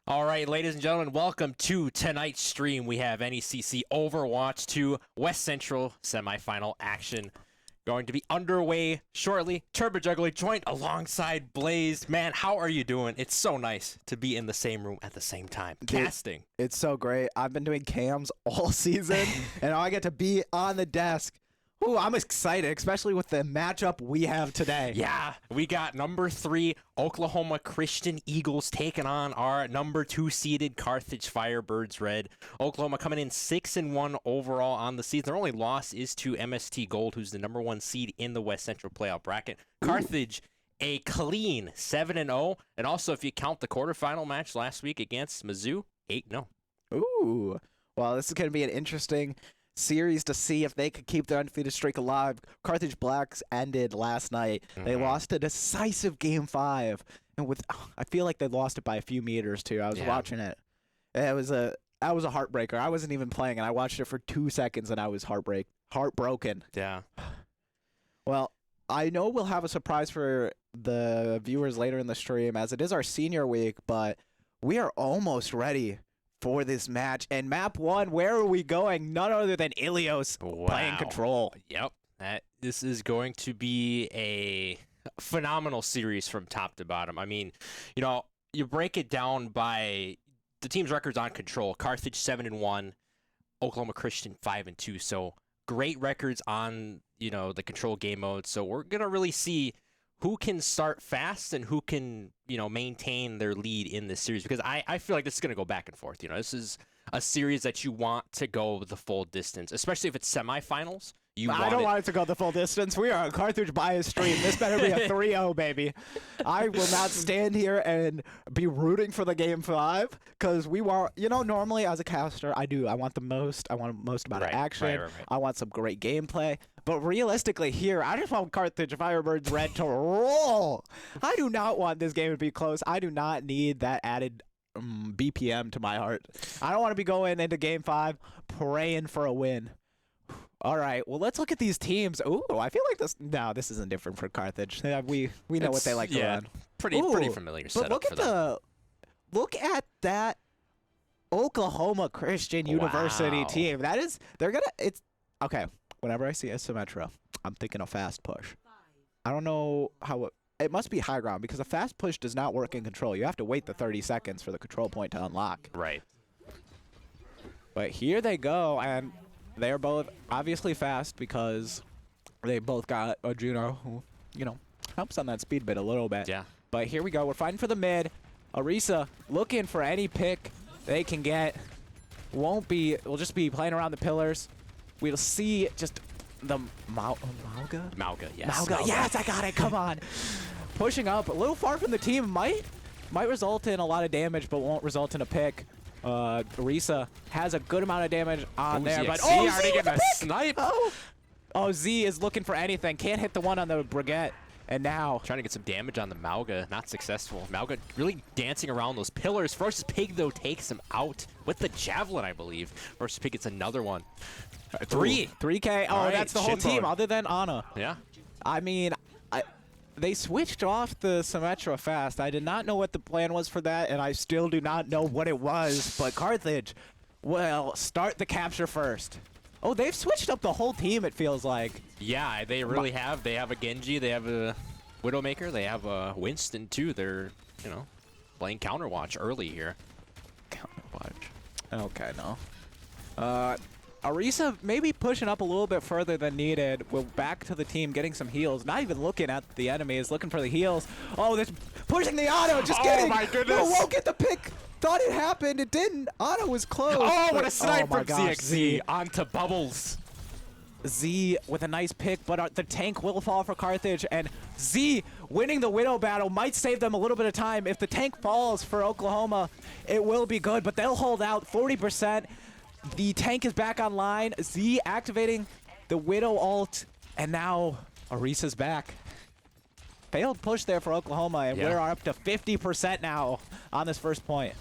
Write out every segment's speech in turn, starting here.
All right, ladies and gentlemen, welcome to tonight's stream. We have NECC Overwatch 2 West Central semifinal action going to be underway shortly. Turbo Juggler joined alongside Blaze. Man, how are you doing? It's so nice to be in the same room at the same time. Casting. It's so great. I've been doing cams all season, and now I get to be on the desk. Ooh, I'm excited, especially with the matchup we have today. Yeah, we got number 3 Oklahoma Christian Eagles taking on our number 2 seeded Carthage Firebirds Red. Oklahoma coming in 6-1 overall on the season. Their only loss is to MST Gold, who's the number 1 seed in the West Central playoff bracket. Carthage, a clean 7-0, and also if you count the quarterfinal match last week against Mizzou, 8-0. Ooh, well, this is going to be an interesting series to see if they could keep their undefeated streak alive. Carthage Blacks ended last night. They lost a decisive game 5, and I feel like they lost it by a few meters too. I was watching it. That was a heartbreaker. I wasn't even playing, and I watched it for 2 seconds, and I was heartbroken. Yeah. Well, I know we'll have a surprise for the viewers later in the stream, as it is our senior week, but we are almost ready for this match. And map 1, where are we going? None other than Ilios playing control. Yep. This is going to be a phenomenal series from top to bottom. I mean, you break it down by the team's records on control. Carthage 7-1, Oklahoma Christian 5-2. So great records on, the control game mode. So we're going to really see who can start fast and who can, maintain their lead in this series, because I feel like this is going to go back and forth. This is a series that you want to go the full distance, especially if it's semifinals. I don't want it to go the full distance. We are a Carthage bias stream. This better be a 3-0, baby. I will not stand here and be rooting for the game 5, because we want, normally as a caster, I want the most. I want the most amount of action. Right. I want some great gameplay. But realistically here, I just want Carthage Firebirds Red to roll. I do not want this game to be close. I do not need that added BPM to my heart. I don't want to be going into game 5 praying for a win. All right, well, let's look at these teams. Ooh, I feel like this isn't different for Carthage. We know what they like to run. Pretty familiar setup. But look at that Oklahoma Christian University team. It's okay. Whenever I see a Symmetra, I'm thinking a fast push. I don't know how it must be high ground, because a fast push does not work in control. You have to wait the 30 seconds for the control point to unlock. Right. But here they go, and they're both obviously fast because they both got a Juno who, helps on that speed bit a little bit. Yeah. But here we go. We're fighting for the mid. Arisa looking for any pick they can get. We'll just be playing around the pillars. We'll see just the Mauga? Mauga, yes. Mauga, yes, I got it. Come on. Pushing up a little far from the team might result in a lot of damage, but won't result in a pick. Arisa has a good amount of damage on there, but already getting a snipe. Oh, Z is looking for anything. Can't hit the one on the Brigette. And now trying to get some damage on the Mauga, not successful. Mauga really dancing around those pillars. Ferocious Pig, though, takes him out with the Javelin, I believe. Ferocious Pig gets another one. 3K. Oh, that's the whole team other than Ana. Yeah. I mean, they switched off the Symmetra fast. I did not know what the plan was for that, and I still do not know what it was. But Carthage, well, start the capture first. Oh, they've switched up the whole team, it feels like. Yeah, they really have. They have a Genji, they have a Widowmaker, they have a Winston, too. They're, playing Counterwatch early here. Counterwatch. Okay, no. Arisa maybe pushing up a little bit further than needed. We're back to the team getting some heals. Not even looking at the enemies, looking for the heals. Oh, they're pushing the auto. Just kidding. Oh, my goodness. No, won't get the pick. Thought it happened. It didn't. Auto was close. Oh, what a snipe from ZXZ onto Bubbles. Z with a nice pick, but the tank will fall for Carthage, and Z winning the Widow battle might save them a little bit of time. If the tank falls for Oklahoma, it will be good, but they'll hold out 40%. The tank is back online. Z activating the Widow ult, and now Arisa's back. Failed push there for Oklahoma, and we're up to 50% now on this first point.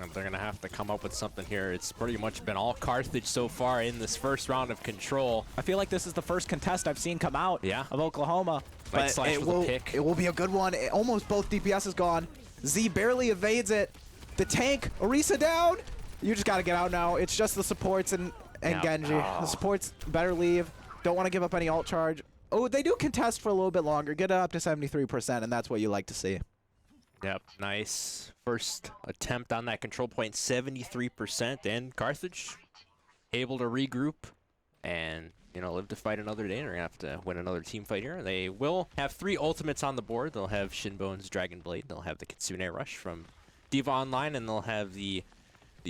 And they're going to have to come up with something here. It's pretty much been all Carthage so far in this first round of control. I feel like this is the first contest I've seen come out of Oklahoma. But it will be a good one. Almost both DPS is gone. Z barely evades it. The tank, Orisa down. You just got to get out now. It's just the supports and Genji. The supports better leave. Don't want to give up any ult charge. Oh, they do contest for a little bit longer. Get it up to 73%, and that's what you like to see. Yep, nice. First attempt on that control point, 73%, and Carthage able to regroup and, you know, live to fight another day. They're going to have to win another team fight here. They will have 3 ultimates on the board. They'll have Shinbone's Dragon Blade. They'll have the Kitsune Rush from Diva Online, and they'll have the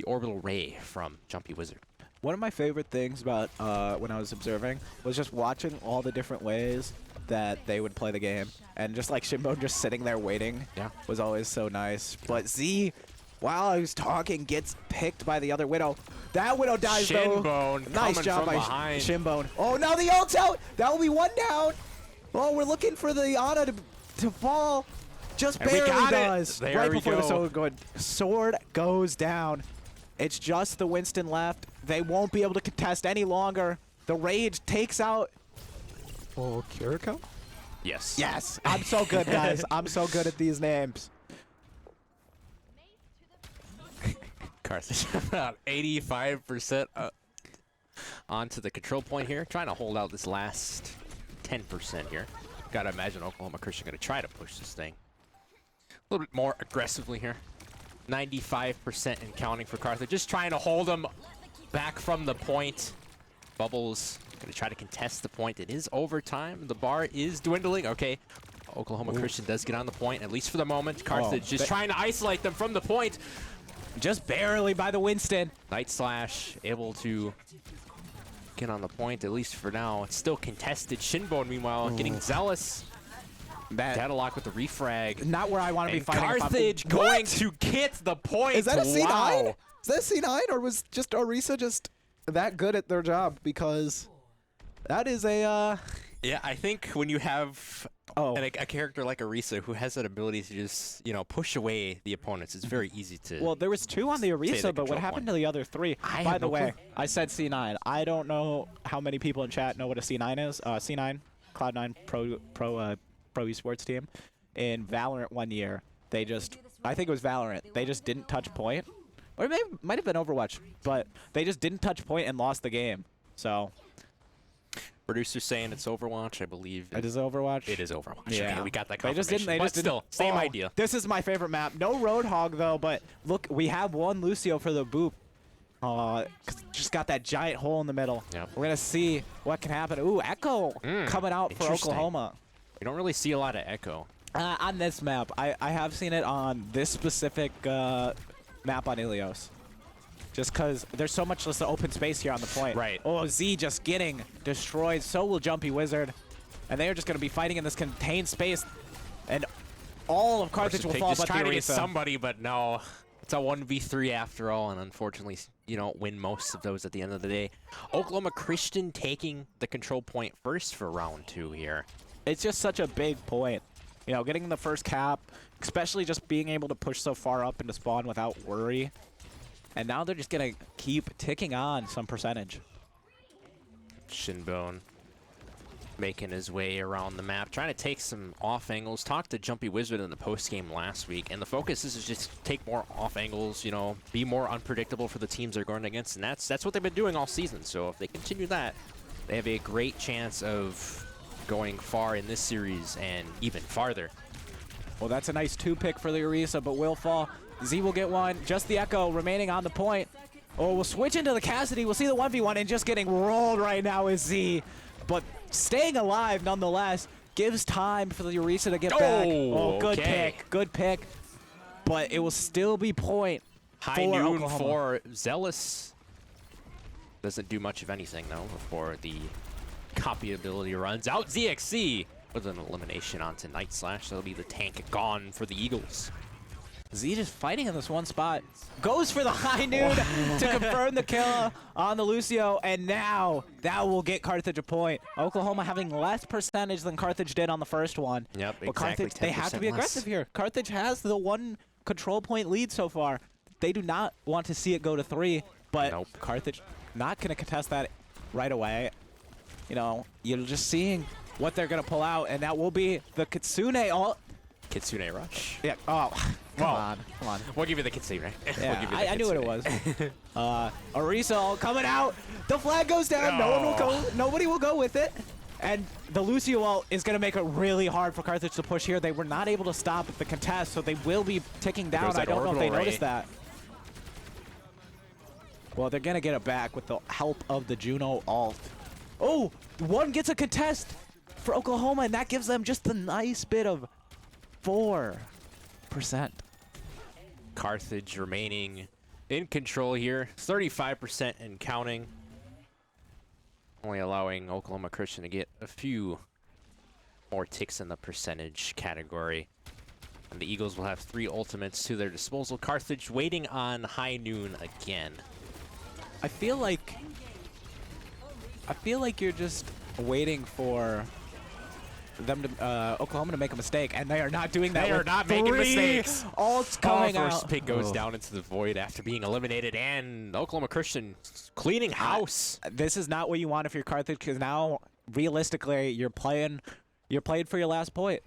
Orbital Ray from Jumpy Wizard. One of my favorite things about when I was observing was just watching all the different ways that they would play the game. And just like Shinbone just sitting there waiting was always so nice. But Z, while I was talking, gets picked by the other Widow. That Widow dies though. Nice job by Shinbone. Oh, now the ult's out. That will be 1 down. Oh, we're looking for the Ana to fall. Just barely does. Right before the sword goes down. It's just the Winston left. They won't be able to contest any longer. The Rage takes out... Oh, Kiriko? Yes. Yes. I'm so good, guys. I'm so good at these names. Carthage about 85% onto the control point here. Trying to hold out this last 10% here. Gotta imagine Oklahoma Christian gonna try to push this thing a little bit more aggressively here. 95% and counting for Carthage. Just trying to hold them back from the point. Bubbles going to try to contest the point. It is overtime. The bar is dwindling. Okay. Oklahoma Christian does get on the point, at least for the moment. Carthage just trying to isolate them from the point. Just barely by the Winston. Night Slash able to get on the point, at least for now. It's still contested. Shinbone, meanwhile, getting zealous. Data lock with the refrag. Not where I want to be fighting. Carthage going to get the point. Is that a C9? Is that a C9, or was just Orisa just that good at their job? Because that is a... Yeah, I think when you have a character like Orisa who has that ability to just, you know, push away the opponents, it's very easy to... Well, there was 2 on the Orisa, but what happened to the other 3? By the way, I said C9. I don't know how many people in chat know what a C9 is. C9, Cloud9 Pro esports team. In Valorant 1 year, they just... I think it was Valorant. They just didn't touch point. Or maybe might have been Overwatch, but they just didn't touch point and lost the game. So... Producer's saying it's Overwatch, I believe. It is Overwatch? It is Overwatch. Yeah. Okay, we got that They confirmation. just didn't. Still, same idea. This is my favorite map. No Roadhog, though, but look, we have one Lucio for the boop. Just got that giant hole in the middle. Yep. We're going to see what can happen. Ooh, Echo coming out for Oklahoma. You don't really see a lot of Echo. On this map. I have seen it on this specific map on Ilios. Just because there's so much less open space here on the point. Right. Oh, Z just getting destroyed. So will Jumpy Wizard. And they are just going to be fighting in this contained space. And all of Carthage will fall but the trying to get Orisa. somebody, but no. It's a 1v3 after all, and unfortunately, you don't win most of those at the end of the day. Oklahoma Christian taking the control point first for round 2 here. It's just such a big point. You know, getting the first cap, especially just being able to push so far up into spawn without worry. And now they're just going to keep ticking on some percentage. Shinbone making his way around the map, trying to take some off angles. Talked to Jumpy Wizard in the post game last week, and the focus is to just take more off angles, you know, be more unpredictable for the teams they're going against, and that's what they've been doing all season. So if they continue that, they have a great chance of going far in this series and even farther. Well, that's a nice 2-pick for the Orisa, but will fall. Z will get one. Just the Echo remaining on the point. Oh, we'll switch into the Cassidy. We'll see the 1v1, and just getting rolled right now is Z. But staying alive nonetheless gives time for the Orisa to get back. Oh, good pick. Good pick. But it will still be point High for noon Oklahoma. for Zealous. Doesn't do much of anything, though, before the copy ability runs out. ZXC with an elimination onto Night Slash. That'll be the tank gone for the Eagles. Z just fighting in this one spot. Goes for the high noon to confirm the kill on the Lucio, and now that will get Carthage a point. Oklahoma having less percentage than Carthage did on the first one. Yep, but exactly. Carthage, they have to be aggressive here. Carthage has the 1 control point lead so far. They do not want to see it go to 3, but Carthage not going to contest that right away. You know, you're just seeing what they're going to pull out, and that will be the Kitsune ult. Kitsune Rush. Yeah. Oh, come Well, on. Come on. We'll give you the Kitsune. Yeah, We'll give you the I knew what it Kitsune. was. Arisa coming out. The flag goes down. No one will go. Nobody will go with it. And the Lucio ult is going to make it really hard for Carthage to push here. They were not able to stop the contest, so they will be ticking down. I don't know if they noticed that. Well, they're going to get it back with the help of the Juno ult. Oh, one gets a contest for Oklahoma, and that gives them just the nice bit of 4%. Carthage remaining in control here. 35% and counting. Only allowing Oklahoma Christian to get a few more ticks in the percentage category. And the Eagles will have 3 ultimates to their disposal. Carthage waiting on High Noon again. I feel like you're just waiting for them to Oklahoma to make a mistake, and they are not doing that. They are not making mistakes. Ults coming out. First pick goes down into the void after being eliminated, and Oklahoma Christian cleaning house. This is not what you want if you're Carthage, because now realistically you're playing for your last point.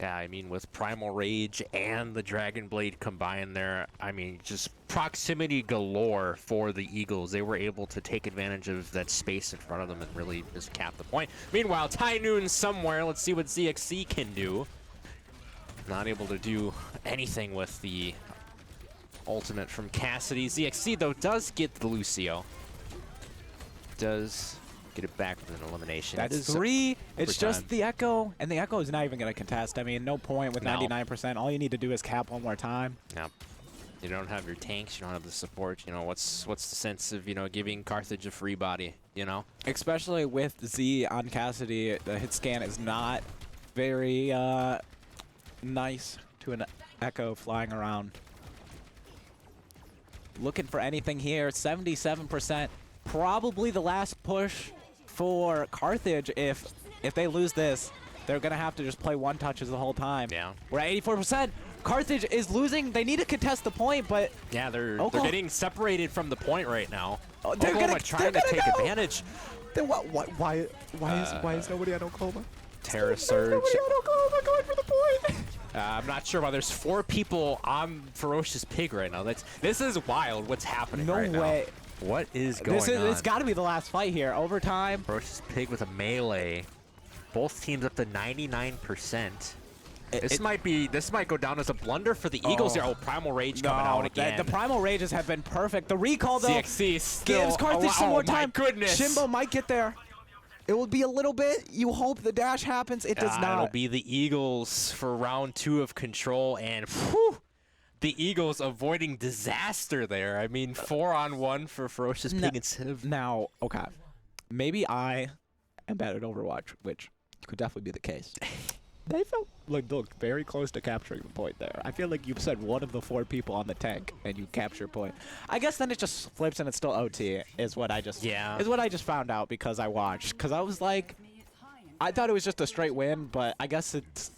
Yeah, I mean, with Primal Rage and the Dragon Blade combined there, I mean, just proximity galore for the Eagles. They were able to take advantage of that space in front of them and really just cap the point. Meanwhile, Ty Noon somewhere. Let's see what ZXC can do. Not able to do anything with the ultimate from Cassidy. ZXC, though, does get the Lucio. Does get it back with an elimination. That's 3. It's just the Echo, and the Echo is not even going to contest. I mean, no point with 99%. All you need to do is cap one more time. Yep. You don't have your tanks, you don't have the support. You know, what's the sense of, you know, giving Carthage a free body, you know? Especially with Z on Cassidy, the hit scan is not very nice to an Echo flying around. Looking for anything here, 77%. Probably the last push for Carthage. If they lose this, they're going to have to just play one touches the whole time. Yeah. We're at 84%. Carthage is losing. They need to contest the point, but yeah, they're getting separated from the point right now. Oh, Oklahoma trying to take advantage. Then why is nobody on Oklahoma? Terra Surge. Nobody on Oklahoma going for the point. I'm not sure why there's 4 people on Ferocious Pig right now. This is wild. What's happening right now? No way. What is going on? It's got to be the last fight here. Overtime. Ferocious Pig with a melee. Both teams up to 99%. This might go down as a blunder for the Eagles here. Oh, Primal Rage coming out again. The Primal Rages have been perfect. The recall, though, ZXC still gives Carthage some more time. Oh, my goodness. Shimbo might get there. It will be a little bit. You hope the dash happens. It does not. It'll be the Eagles for round 2 of Control, and whew, the Eagles avoiding disaster there. I mean, 4-on-1 for Ferocious Pig and Civ. Now, okay, maybe I am bad at Overwatch, which could definitely be the case. They felt like look very close to capturing the point there. I feel like you said one of the 4 people on the tank and you capture a point. I guess then it just flips and it's still OT is what I just found out because I watched. Because I was like, I thought it was just a straight win, but I guess it's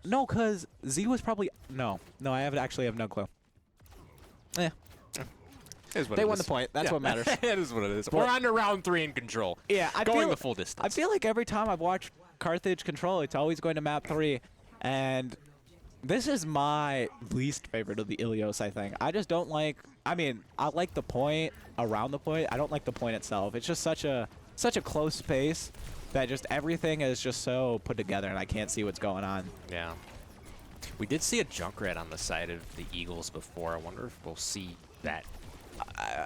no, because Z was probably no. I actually have no clue. Yeah. They won the point. That's what matters. That is what it is. We're on to round 3 in Control. Yeah, going the full distance. I feel like every time I've watched Carthage Control, it's always going to map 3, and this is my least favorite of the Ilios, I think. I just don't like, I mean, I like the point around the point. I don't like the point itself. It's just such a close space that just everything is just so put together, and I can't see what's going on. Yeah. We did see a Junkrat on the side of the Eagles before. I wonder if we'll see that.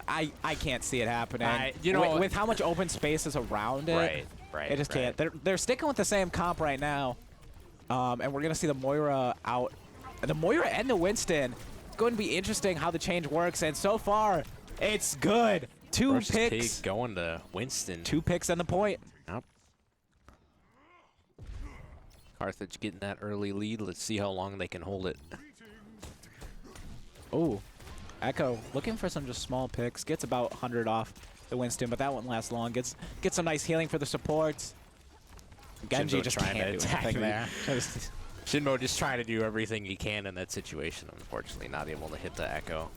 I can't see it happening. You know, with how much open space is around it. Right. It just can't. They're sticking with the same comp right now, and we're gonna see the Moira out, the Moira and the Winston. It's going to be interesting how the change works, and so far, it's good. 2 picks. Pig going to Winston. 2 picks on the point. Yep. Carthage getting that early lead. Let's see how long they can hold it. Oh, Echo looking for some just small picks. Gets about 100 off the Winston, but that won't last long. Gets some nice healing for the supports. Genji just can't do anything there. Shinmo just trying to do everything he can in that situation. Unfortunately, not able to hit the Echo.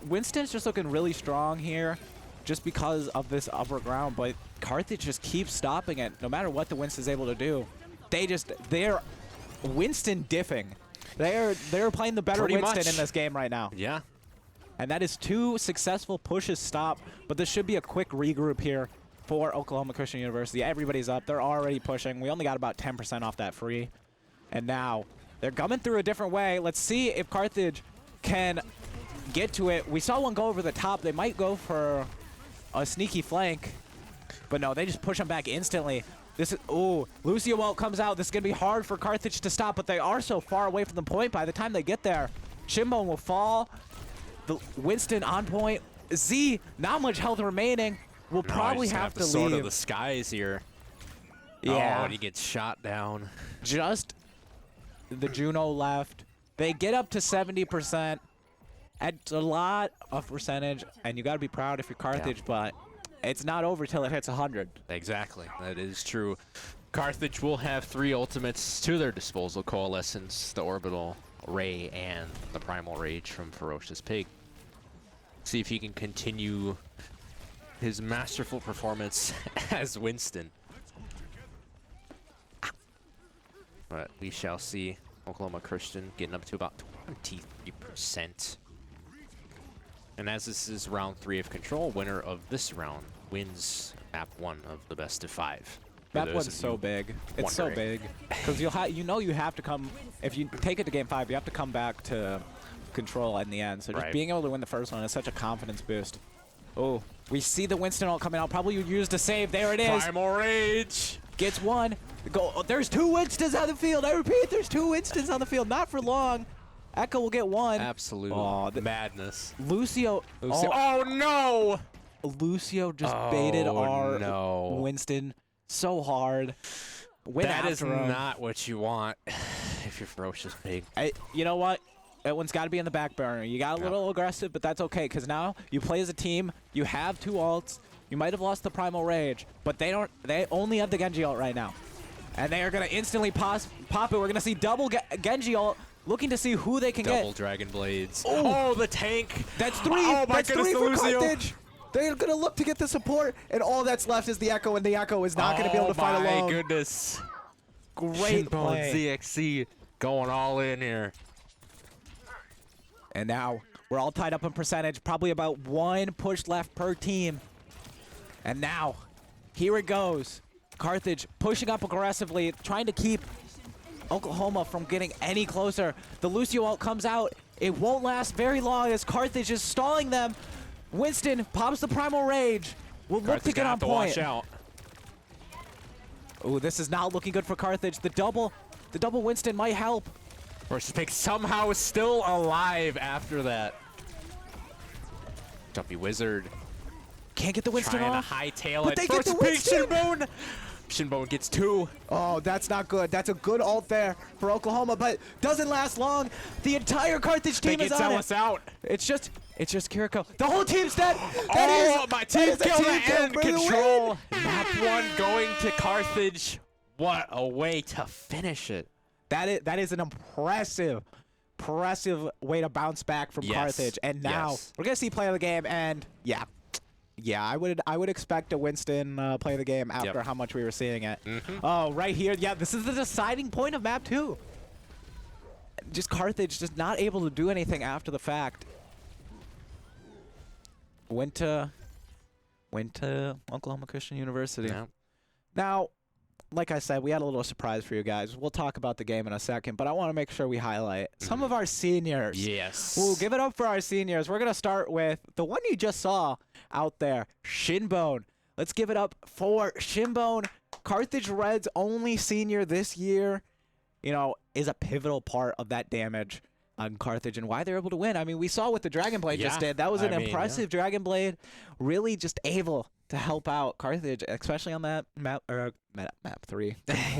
Winston's just looking really strong here just because of this upper ground, but Carthage just keeps stopping it. No matter what the Winston's able to do, they're Winston diffing. They're playing the better Pretty Winston much. in this game right now. Yeah. And that is 2 successful pushes stop, but this should be a quick regroup here for Oklahoma Christian University. Everybody's up. They're already pushing. We only got about 10% off that free. And now they're coming through a different way. Let's see if Carthage can get to it. We saw one go over the top. They might go for a sneaky flank. But no, they just push them back instantly. This is, ooh, Lucio Walt comes out. This is going to be hard for Carthage to stop, but they are so far away from the point. By the time they get there, Shinbone will fall. The Winston on point. Z, not much health remaining. Will probably have to sword leave. of the skies here. Yeah. Oh, and he gets shot down. Just the Juno left. They get up to 70%. It's a lot of percentage, and you got to be proud if you're Carthage, but it's not over till it hits 100. Exactly. That is true. Carthage will have 3 ultimates to their disposal: Coalescence, the Orbital Ray, and the Primal Rage from Ferocious Pig. See if he can continue his masterful performance as Winston. But we shall see. Oklahoma Christian getting up to about 23%. And as this is round 3 of Control, winner of this round wins map 1 of the best of 5. Map 1's so big. It's so big. Because you have to come, if you take it to game 5, you have to come back to Control in the end. So just being able to win the first one is such a confidence boost. Oh, we see the Winston ult coming out. Probably used a save. There it is. Primal Rage. Gets one. Go. Oh, there's 2 Winstons on the field. I repeat, there's 2 Winstons on the field. Not for long. Echo will get one. Absolute madness. Lucio. Oh, no! Lucio just baited our Winston so hard. That is not what you want if you're Ferocious Pig. You know what? That one's got to be in the back burner. You got a little aggressive, but that's okay, because now you play as a team. You have 2 ults. You might have lost the Primal Rage, but they only have the Genji ult right now. And they are going to instantly pop it. We're going to see double Genji ult, looking to see who they can get. Double Dragon Blades. Oh, the tank. That's 3. Oh, my that's goodness, 3 for Carthage. They're going to look to get the support, and all that's left is the Echo, and the Echo is not going to be able to fight alone. Oh, my goodness. Great Shinbone play. ZXC going all in here. And now we're all tied up in percentage. Probably about 1 push left per team. And now, here it goes. Carthage pushing up aggressively, trying to keep Oklahoma from getting any closer. The Lucio ult comes out. It won't last very long as Carthage is stalling them. Winston pops the Primal Rage. Will look to get on point. Watch out. Oh, this is not looking good for Carthage. The double Winston might help. Ferocious Pig somehow still alive after that. Jumpy Wizard. Can't get the Winston Trying off. to hightail But it. they get the Ferocious Pig, Winston. Shinbone. Shinbone gets 2. Oh, that's not good. That's a good ult there for Oklahoma, but doesn't last long. The entire Carthage team is on it. Out. It's just Kiriko. The whole team's dead. My team killed and Control. Win. Map 1 going to Carthage. What a way to finish it. That is an impressive way to bounce back from Carthage. And now we're gonna see play of the game, and yeah, I would expect a Winston play of the game after how much we were seeing it. Oh, right here, this is the deciding point of map 2. Just Carthage just not able to do anything after the fact. Went to Oklahoma Christian University. Yeah. Now, like I said, we had a little surprise for you guys. We'll talk about the game in a second, but I want to make sure we highlight some of our seniors. Yes. We'll give it up for our seniors. We're going to start with the one you just saw out there, Shinbone. Let's give it up for Shinbone. Carthage Red's only senior this year, is a pivotal part of that damage on Carthage and why they're able to win. I mean, we saw what the Dragon Blade just did. That was an impressive Dragon Blade, really just able to help out Carthage, especially on that map 3.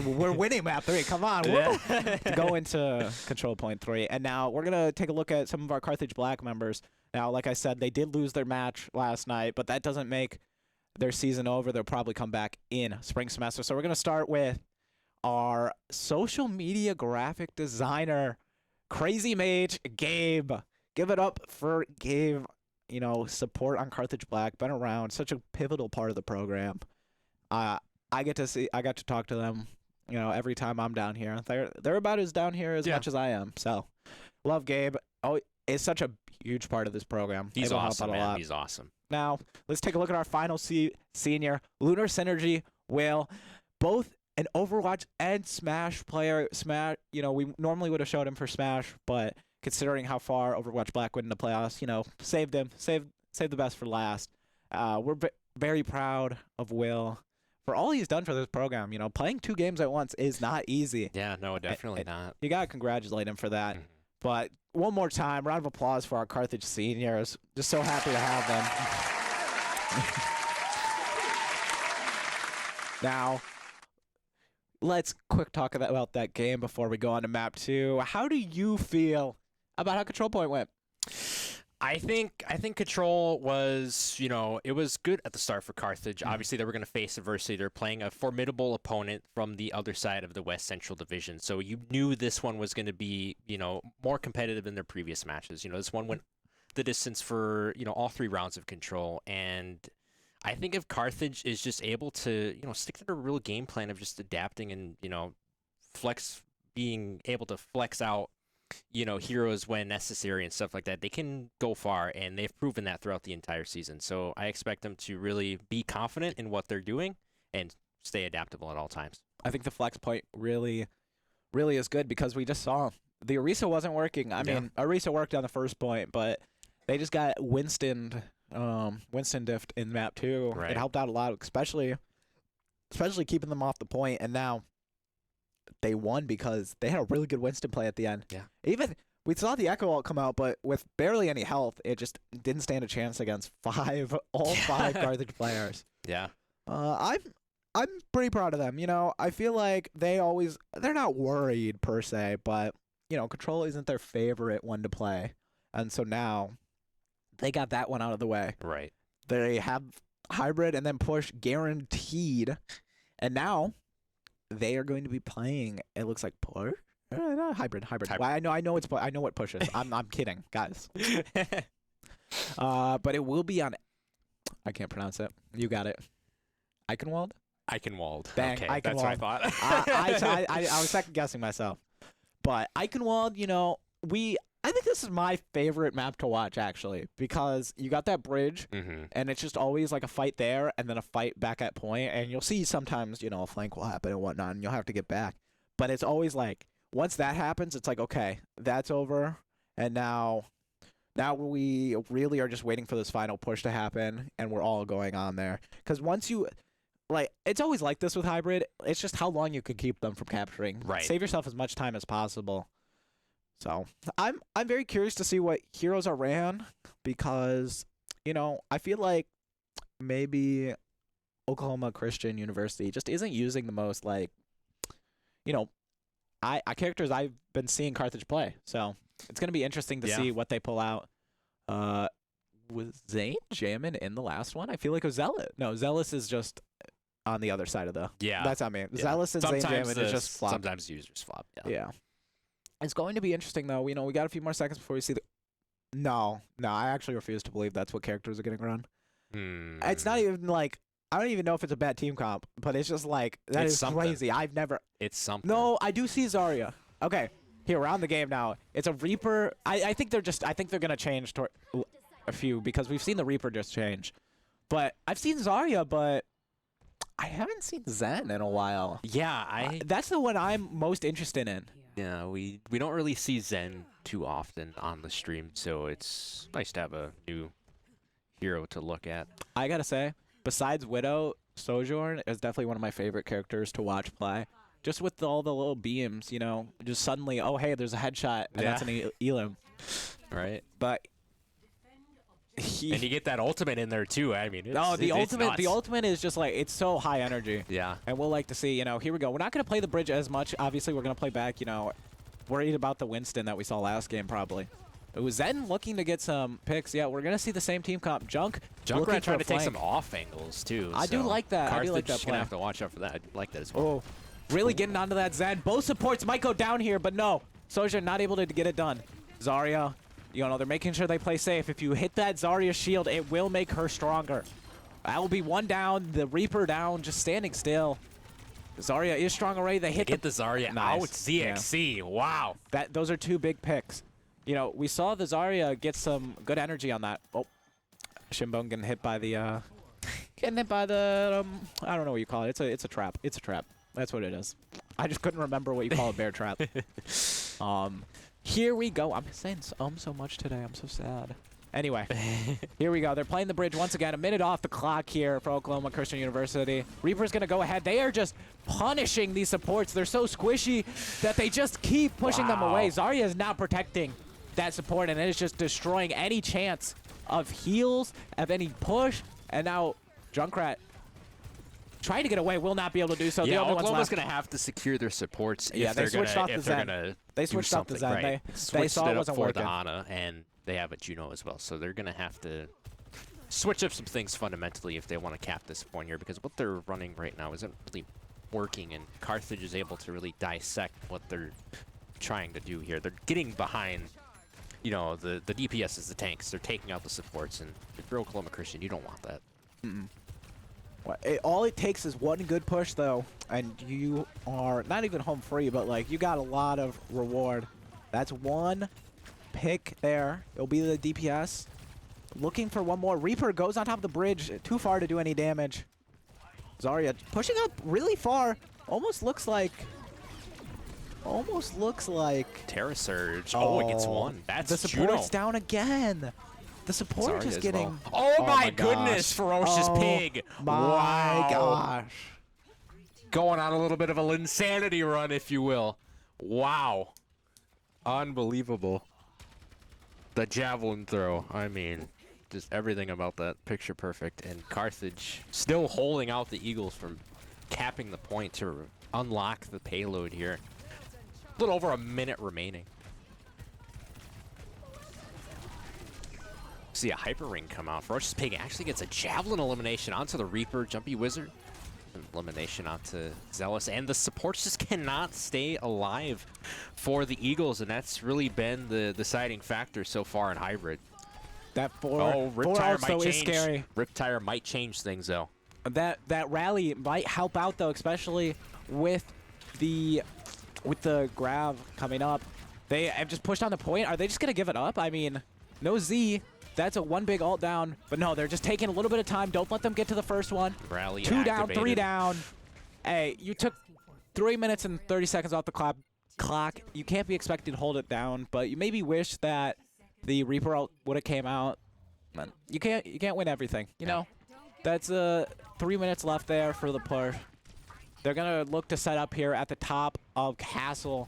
We're winning map 3. Come on. To go into control point 3. And now we're going to take a look at some of our Carthage Black members. Now, like I said, they did lose their match last night, but that doesn't make their season over. They'll probably come back in spring semester. So we're going to start with our social media graphic designer, Crazy Mage, Gabe. Give it up for Gabe. Support on Carthage Black, been around, such a pivotal part of the program. I got to talk to them You know, every time I'm down here, they're about as down here as much as I am. So, love Gabe. Oh, is such a huge part of this program. He's Able to help awesome, out a man. lot. He's awesome. Now, let's take a look at our final senior, Lunar Synergy Will, both an Overwatch and Smash player. Smash, you know, we normally would have showed him for Smash, but considering how far Overwatch Black went in the playoffs, you know, saved him, saved the best for last. We're very proud of Will for all he's done for this program. You know, playing 2 games at once is not easy. Yeah, no, definitely not. You gotta congratulate him for that. Mhm. But one more time, round of applause for our Carthage seniors. Just so happy to have them. Now, let's quick talk about that game before we go on to map 2. How do you feel about how Control Point went? I think Control was, you know, it was good at the start for Carthage. Obviously, they were going to face adversity. They're playing a formidable opponent from the other side of the West Central Division. So you knew this one was going to be, you know, more competitive than their previous matches. You know, this one went the distance for, you know, all 3 rounds of Control. And I think if Carthage is just able to, you know, stick to their real game plan of just adapting and, you know, being able to flex out, you know, heroes when necessary and stuff like that, they can go far, and they've proven that throughout the entire season. So I expect them to really be confident in what they're doing and stay adaptable at all times. I think the flex point really is good because we just saw the Orisa wasn't working. I mean, Orisa worked on the first point, but they just got Winston diffed in map 2. Right. It helped out a lot, especially keeping them off the point, and now they won because they had a really good Winston play at the end. Yeah. Even we saw the Echo ult come out, but with barely any health, it just didn't stand a chance against all five Carthage players. Yeah. I'm pretty proud of them. You know, I feel like they're not worried per se, but you know, Control isn't their favorite one to play, and so now they got that one out of the way. Right. They have Hybrid and then Push guaranteed, and now they are going to be playing. It looks like Push. Hybrid. Well, I know what Push is. I'm kidding, guys. But it will be on. I can't pronounce it. You got it. Eichenwald. Dang, okay, Eichenwald. that's what I thought. I was second guessing myself, but Eichenwald. You know, I think this is my favorite map to watch actually because you got that bridge, and it's just always like a fight there and then a fight back at point, and you'll see sometimes, you know, a flank will happen and whatnot, and you'll have to get back, but it's always like once that happens, it's like okay, that's over, and now we really are just waiting for this final push to happen, and we're all going on there because once you. Like, it's always like this with Hybrid. It's just how long you can keep them from capturing. Right. Save yourself as much time as possible. So I'm very curious to see what heroes are ran because, you know, I feel like maybe Oklahoma Christian University just isn't using the most, like, you know, I characters I've been seeing Carthage play. So it's going to be interesting to see what they pull out. Was Zane jamming in the last one? I feel like it was Zealous. No, Zealous is just on the other side of the. Yeah. That's not me. Zealous and Zane jamming is just flop. Sometimes users flop. Yeah. It's going to be interesting, though. You know, we got a few more seconds before we see the. No, I actually refuse to believe that's what characters are getting run. It's not even like. I don't even know if it's a bad team comp, but it's just like, that is crazy. I've never. It's something. No, I do see Zarya. Okay. Here, we're on the game now. It's a Reaper. I think they're going to change to a few because we've seen the Reaper just change. But I've seen Zarya, but I haven't seen Zen in a while. Yeah, that's the one I'm most interested in. Yeah, we don't really see Zen too often on the stream, so it's nice to have a new hero to look at. I gotta say, besides Widow, Sojourn is definitely one of my favorite characters to watch play. Just with all the little beams, you know, just suddenly, oh hey, there's a headshot, and that's an Elim. Right. But and you get that ultimate in there too. I mean, the ultimate is just like, it's so high energy. Yeah. And we'll like to see, you know, here we go. We're not going to play the bridge as much. Obviously, we're going to play back, you know, worried about the Winston that we saw last game probably. It was Zen looking to get some picks. Yeah, we're going to see the same team comp. Junkrat trying to take some off angles too. I do like that. Carthage I do like that is play. going to have to watch out for that. I like that as well. Oh, really getting onto that Zen. Both supports might go down here, but no. Sojourn not able to get it done. Zarya. You know, they're making sure they play safe. If you hit that Zarya shield, it will make her stronger. That will be one down, the Reaper down, just standing still. Zarya is strong already. They hit Get the Zarya Nice. out. ZXC. Wow. Those are 2 big picks. You know, we saw the Zarya get some good energy on that. Oh, Shimbone getting hit by the I don't know what you call it. It's a trap. It's a trap. That's what it is. I just couldn't remember what you call a bear trap. Here we go. I'm saying so much today. I'm so sad. Anyway, here we go. They're playing the bridge once again. A minute off the clock here for Oklahoma Christian University. Reaper's going to go ahead. They are just punishing these supports. They're so squishy that they just keep pushing them away. Zarya is not protecting that support, and it is just destroying any chance of heals, of any push. And now Junkrat trying to get away, will not be able to do so. Yeah, the only Oklahoma's one's going to have to secure their supports Yeah, if they they're switched off the going Zen. to They switched off the Zen. Right. They Switched saw it it up wasn't for working. the Ana, and they have a Juno as well. So they're going to have to switch up some things fundamentally if they want to cap this point here, because what they're running right now isn't really working, and Carthage is able to really dissect what they're trying to do here. They're getting behind, you know, the DPS is the tanks. They're taking out the supports, and if you're Oklahoma Christian, you don't want that. All it takes is one good push, though, and you are not even home free, but like you got a lot of reward. That's one pick there. It'll be the DPS. Looking for one more. Reaper goes on top of the bridge, too far to do any damage. Zarya pushing up really far. Almost looks like. Terra Surge. Oh, it gets one. That's the support's Juno. down again. The support Zarya is as getting. well. Oh my gosh. goodness, Ferocious Pig. My Wow. gosh. Going on a little bit of a insanity run, if you will. Wow. Unbelievable. The javelin throw. I mean, just everything about that picture perfect. And Carthage still holding out the Eagles from capping the point to unlock the payload here. A little over a minute remaining. See a Hyper Ring come out. Ferocious Pig actually gets a Javelin elimination onto the Reaper. Jumpy Wizard. Elimination onto Zealous. And the supports just cannot stay alive for the Eagles. And that's really been the deciding factor so far in Hybrid. That Oh, four Riptire also might is change. scary. Riptire might change things, though. That rally might help out, though, especially with the grab coming up. They have just pushed on the point. Are they just gonna give it up? I mean, no Z. That's a one big ult down, but no, they're just taking a little bit of time. Don't let them get to the first one. Rally 2 down, activated. 3 down. Hey, you took 3 minutes and 30 seconds off the clock. You can't be expected to hold it down, but you maybe wish that the Reaper ult would have came out. Man, you can't win everything, you know. That's 3 minutes left there for the push. They're gonna look to set up here at the top of Castle.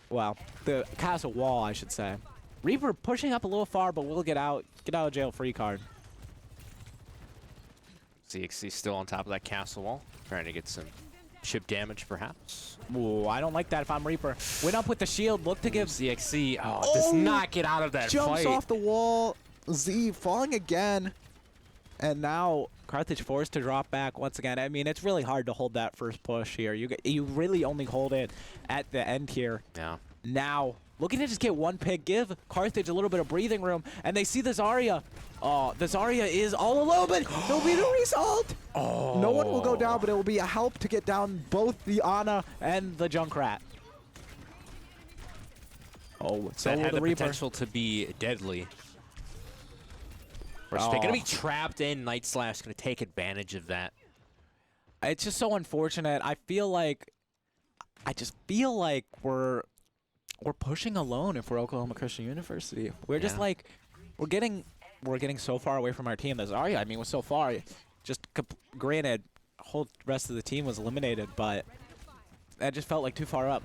Well, the Castle wall, I should say. Reaper pushing up a little far, but we'll get out of jail free card. ZXC still on top of that castle wall, trying to get some chip damage, perhaps. Ooh, I don't like that if I'm Reaper. Went up with the shield, look to give. ZXC does not get out of that Jumps fight. off the wall. Z falling again. And now Carthage forced to drop back once again. I mean, it's really hard to hold that first push here. You really only hold it at the end here. Yeah. Now, looking to just get one pick, give Carthage a little bit of breathing room, and they see the Zarya. Oh, the Zarya is all alone, but it'll be the result. Oh. No one will go down, but it will be a help to get down both the Ana and the Junkrat. Oh, so That will had the the Reaper. potential to be deadly. We're Oh. going to be trapped in. Night Slash going to take advantage of that. It's just so unfortunate. I just feel like we're pushing alone if we're Oklahoma Christian University. We're just Yeah. like we're getting so far away from our team. The Zarya, I mean, was so far. Just granted, whole rest of the team was eliminated, but that just felt like too far up.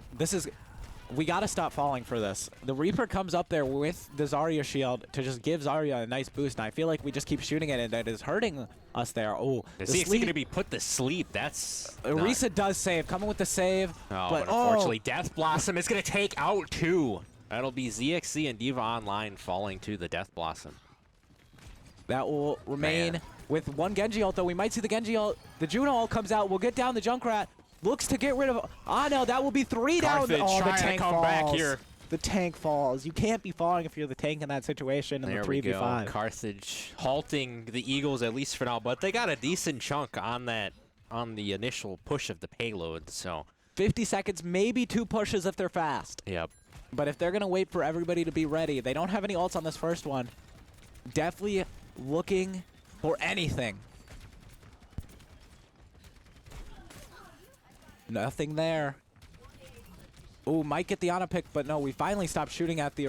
We got to stop falling for this. The Reaper comes up there with the Zarya shield to just give Zarya a nice boost, and I feel like we just keep shooting it, and that is hurting us there. Oh, Is the he sleep. going to be put to sleep? That's not- Risa does save, coming with the save. Oh, but unfortunately, Death Blossom is going to take out 2. That'll be ZXC and Diva Online falling to the Death Blossom. That will remain Man. with one Genji ult, though. We might see the Genji ult. The Juno ult comes out. We'll get down the Junkrat. Looks to get rid of... Ah, no, that will be 3 down. Carthage Oh, the trying to tank come falls. back here. The tank falls. You can't be falling if you're the tank in that situation in There the we go. 3v5. Carthage halting the Eagles, at least for now, but they got a decent chunk on that on the initial push of the payload, so 50 seconds, maybe 2 pushes if they're fast. yep. But if they're going to wait for everybody to be ready, they don't have any ults on this first one. Definitely looking for anything. Nothing there. Ooh, might get the Ana pick, but no, we finally stopped shooting at the...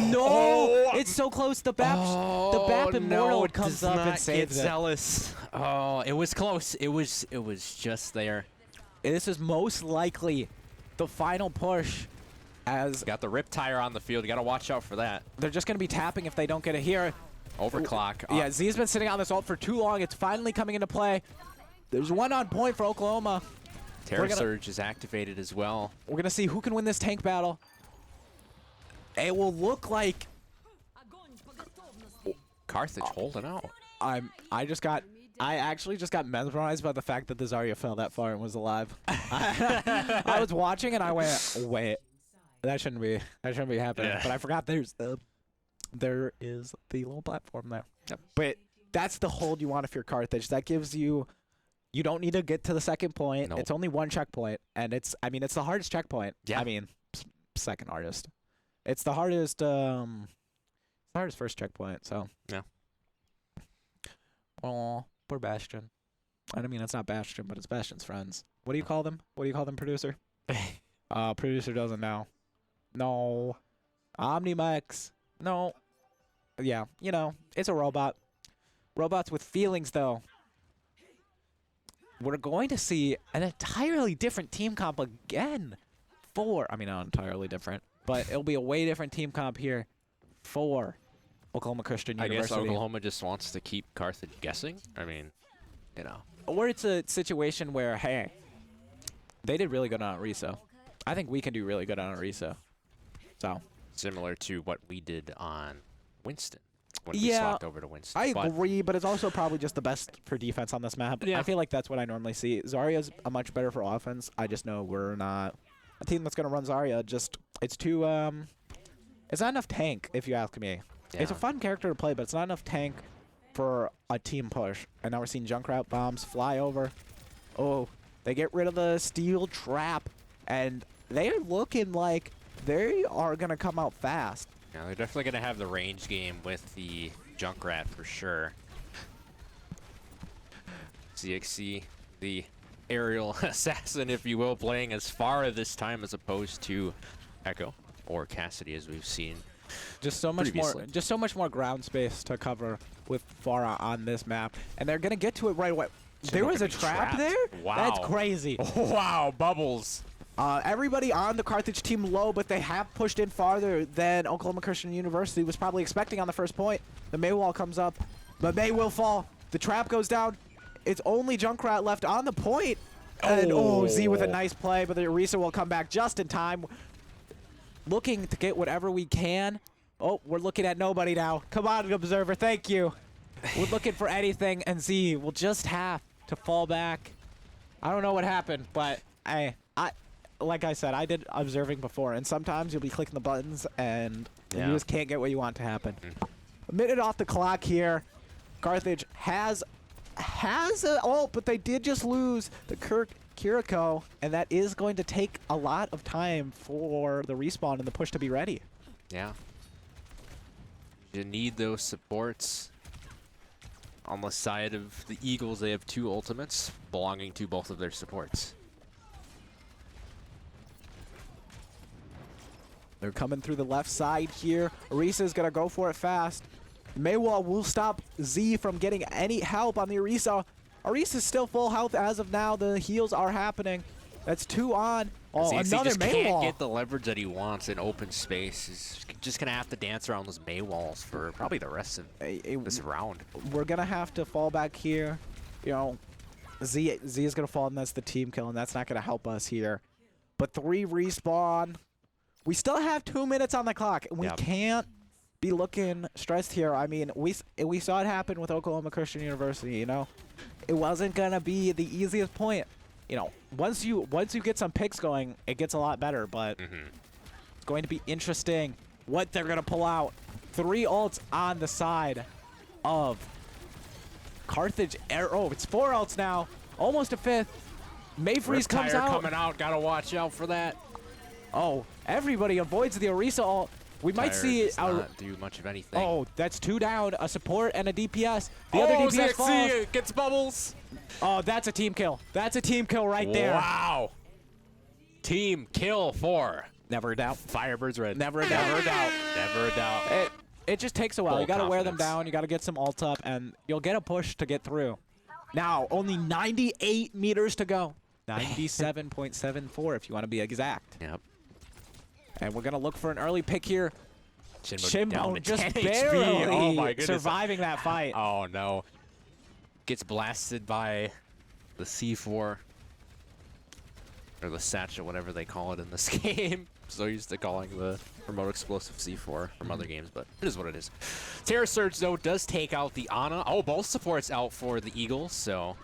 No! It's so close. The BAP Immortal comes up and saves it. Zealous. Oh, it was close. It was just there. This is most likely the final push, as Got the rip tire on the field. You got to watch out for that. they're just going to be tapping if they don't get it here. Overclock. Yeah, Z's been sitting on this ult for too long. It's finally coming into play. There's one on point for Oklahoma. Terror Surge is activated as well. We're going to see who can win this tank battle. It will look like... Carthage holding out. I actually just got mesmerized by the fact that the Zarya fell that far and was alive. I was watching and I went, wait, that shouldn't be happening. Yeah. But I forgot there is the little platform there. Yep. But that's the hold you want if you're Carthage. That gives you don't need to get to the second point. Nope. It's only one checkpoint, and it's the hardest checkpoint. Yeah. I mean, second hardest. It's the hardest first checkpoint. So yeah. Oh, poor Bastion. I mean, it's not Bastion, but it's Bastion's friends. What do you call them? What do you call them, producer? Producer doesn't know. No. OmniMex. No. Yeah, it's a robot. Robots with feelings, though. We're going to see an entirely different team comp again not entirely different, but it'll be a way different team comp here for Oklahoma Christian University. I guess Oklahoma just wants to keep Carthage guessing. I mean, Or it's a situation where, hey, they did really good on Orisa. I think we can do really good on Orisa. So similar to what we did on Winston when we swapped over to Winston. I agree, but it's also probably just the best for defense on this map. Yeah. I feel like that's what I normally see. Zarya's a much better for offense. I just know we're not a team that's going to run Zarya. It's too it's not enough tank, if you ask me. Yeah. It's a fun character to play, but it's not enough tank for a team push. And now we're seeing Junkrat bombs fly over. Oh, they get rid of the steel trap, and they're looking like they are going to come out fast. Yeah, they're definitely going to have the range game with the Junkrat for sure. NECC, the aerial assassin, if you will, playing as Farah this time as opposed to Echo or Cassidy, as we've seen. Just so much more ground space to cover with Farah on this map, and they're gonna get to it right away. There was a trap there? Wow. That's crazy. Wow, bubbles. Everybody on the Carthage team low, but they have pushed in farther than Oklahoma Christian University was probably expecting on the first point. The May wall comes up, but May will fall. The trap goes down. It's only Junkrat left on the point. And Z with a nice play, but the Orisa will come back just in time. Looking to get whatever we can. Oh, we're looking at nobody now. Come on, Observer, thank you. We're looking for anything, and Z will just have to fall back. I don't know what happened, but like I said, I did observing before, and sometimes you'll be clicking the buttons, and you just can't get what you want to happen. A minute off the clock here. Carthage has an ult, but they did just lose the Kiriko, and that is going to take a lot of time for the respawn and the push to be ready. Yeah. You need those supports. On the side of the Eagles, they have 2 ultimates belonging to both of their supports. They're coming through the left side here. Orisa is going to go for it fast. Maywall will stop Z from getting any help on the Orisa. Orisa's still full health as of now. The heals are happening. That's 2 on. Oh, ZXC another just Maywall. Can't get the leverage that he wants in open space. He's just going to have to dance around those Maywalls for probably the rest of this round. We're going to have to fall back here. Z is going to fall, and that's the team kill, and that's not going to help us here. But 3 respawn. We still have 2 minutes on the clock, and we can't be looking stressed here. I mean, we saw it happen with Oklahoma Christian University, It wasn't going to be the easiest point. Once you get some picks going, it gets a lot better, but it's going to be interesting what they're going to pull out. 3 ults on the side of Carthage. Oh, it's 4 ults now. almost a 5th. Mayfreeze comes Riptire out. coming out. Gotta watch out for that. Oh, everybody avoids the Orisa ult. We might see does not do much of anything. Oh, that's 2 down, a support and a DPS. The other DPS falls. NECC gets bubbles. Oh, that's a team kill. That's a team kill right there. Wow. Team kill for Never a doubt. Firebirds red. Never a doubt. Never a doubt. Never a doubt. It just takes a while. Full You got to wear them confidence. down. You got to get some ult up, and you'll get a push to get through. Now, only 98 meters to go. 97.74 if you want to be exact. Yep. And we're going to look for an early pick here. Down to Shinbo just 10 barely HP. Oh my goodness. surviving that fight. Oh no. Gets blasted by the C4. Or the Satchel, whatever they call it in this game. So used to calling the remote explosive C4 from other games, but it is what it is. Terra Surge, though, does take out the Ana. Oh, both supports out for the Eagles, so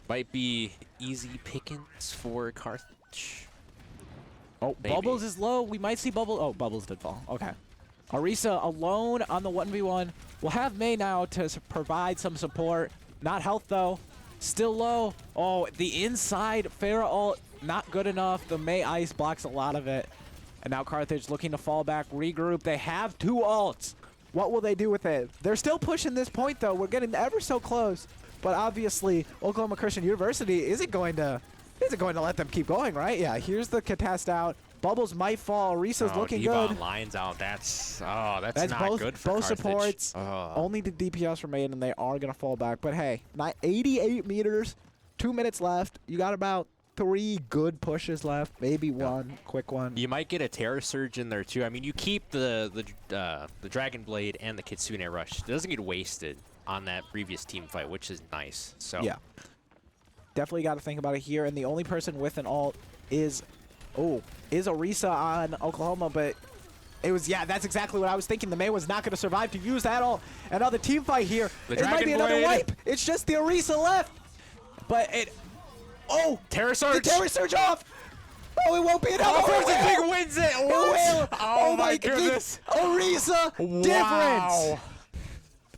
might be easy pickings for Carthage. Oh, Maybe. Bubbles is low. We might see Bubbles. Oh, Bubbles did fall. Okay. Orisa alone on the 1v1. We'll have May now to provide some support. Not health, though. Still low. Oh, the inside Pharah ult, not good enough. The May Ice blocks a lot of it. And now Carthage looking to fall back, regroup. They have 2 ults. What will they do with it? They're still pushing this point, though. We're getting ever so close. But obviously, Oklahoma Christian University isn't going to let them keep going, right? Yeah, here's the contest out. Bubbles might fall. Orisa's looking good. Lines out. That's not both, good for both Carthage. supports. Only the DPS remain, and they are going to fall back. But hey, 88 meters, 2 minutes left. You got about 3 good pushes left, maybe one quick one. You might get a Terra Surge in there too. I mean, you keep the Dragon Blade and the Kitsune Rush. It doesn't get wasted on that previous team fight, which is nice. So yeah, definitely got to think about it here. And the only person with an ult is Orisa on Oklahoma, but it was, yeah, that's exactly what I was thinking. The May was not going to survive to use that ult. Another team fight here. It might be another wipe. It's just the Orisa left. But Terra Surge. The Terra Surge off. Oh, it won't be enough. Big wins it. It will. Oh my goodness. Orisa difference.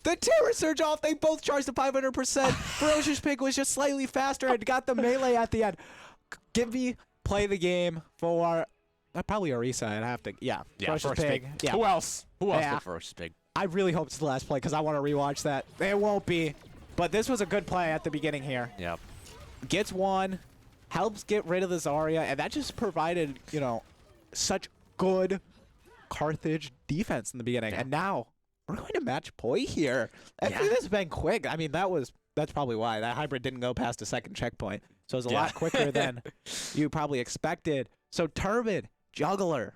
The Terra Surge off. They both charged to 500%. Ferocious Pig was just slightly faster and got the melee at the end. Give me play the game for probably Orisa. I'd have to. Yeah. Ferocious Pig. Yeah. Who else? Who else Yeah. did Ferocious Pig? I really hope it's the last play because I want to rewatch that. It won't be. But this was a good play at the beginning here. Yep. Gets one, helps get rid of the Zarya, and that just provided, such good Carthage defense in the beginning. Yeah. And now we're going to match point here. I think this has been quick. I mean, that's probably why that hybrid didn't go past the second checkpoint. So it was a lot quicker than you probably expected. So Turbid, Juggler.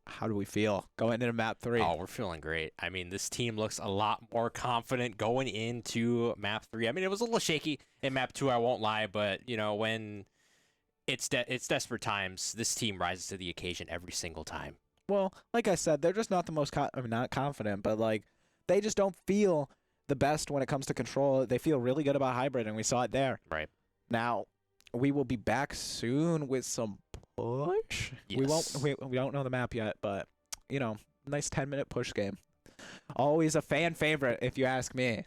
How do we feel going into map 3? Oh, we're feeling great. I mean, this team looks a lot more confident going into map 3. I mean, it was a little shaky in map 2, I won't lie, but, when it's desperate times, this team rises to the occasion every single time. Well, like I said, they're just not the most, not confident, but like they just don't feel the best when it comes to control. They feel really good about hybrid, and we saw it there. Right. Now, we will be back soon with some push. Yes. We don't know the map yet, but nice 10-minute push game. Always a fan favorite, if you ask me.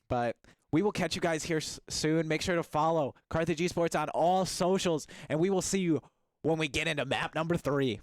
But we will catch you guys here soon. Make sure to follow Carthage Esports on all socials, and we will see you when we get into map number 3.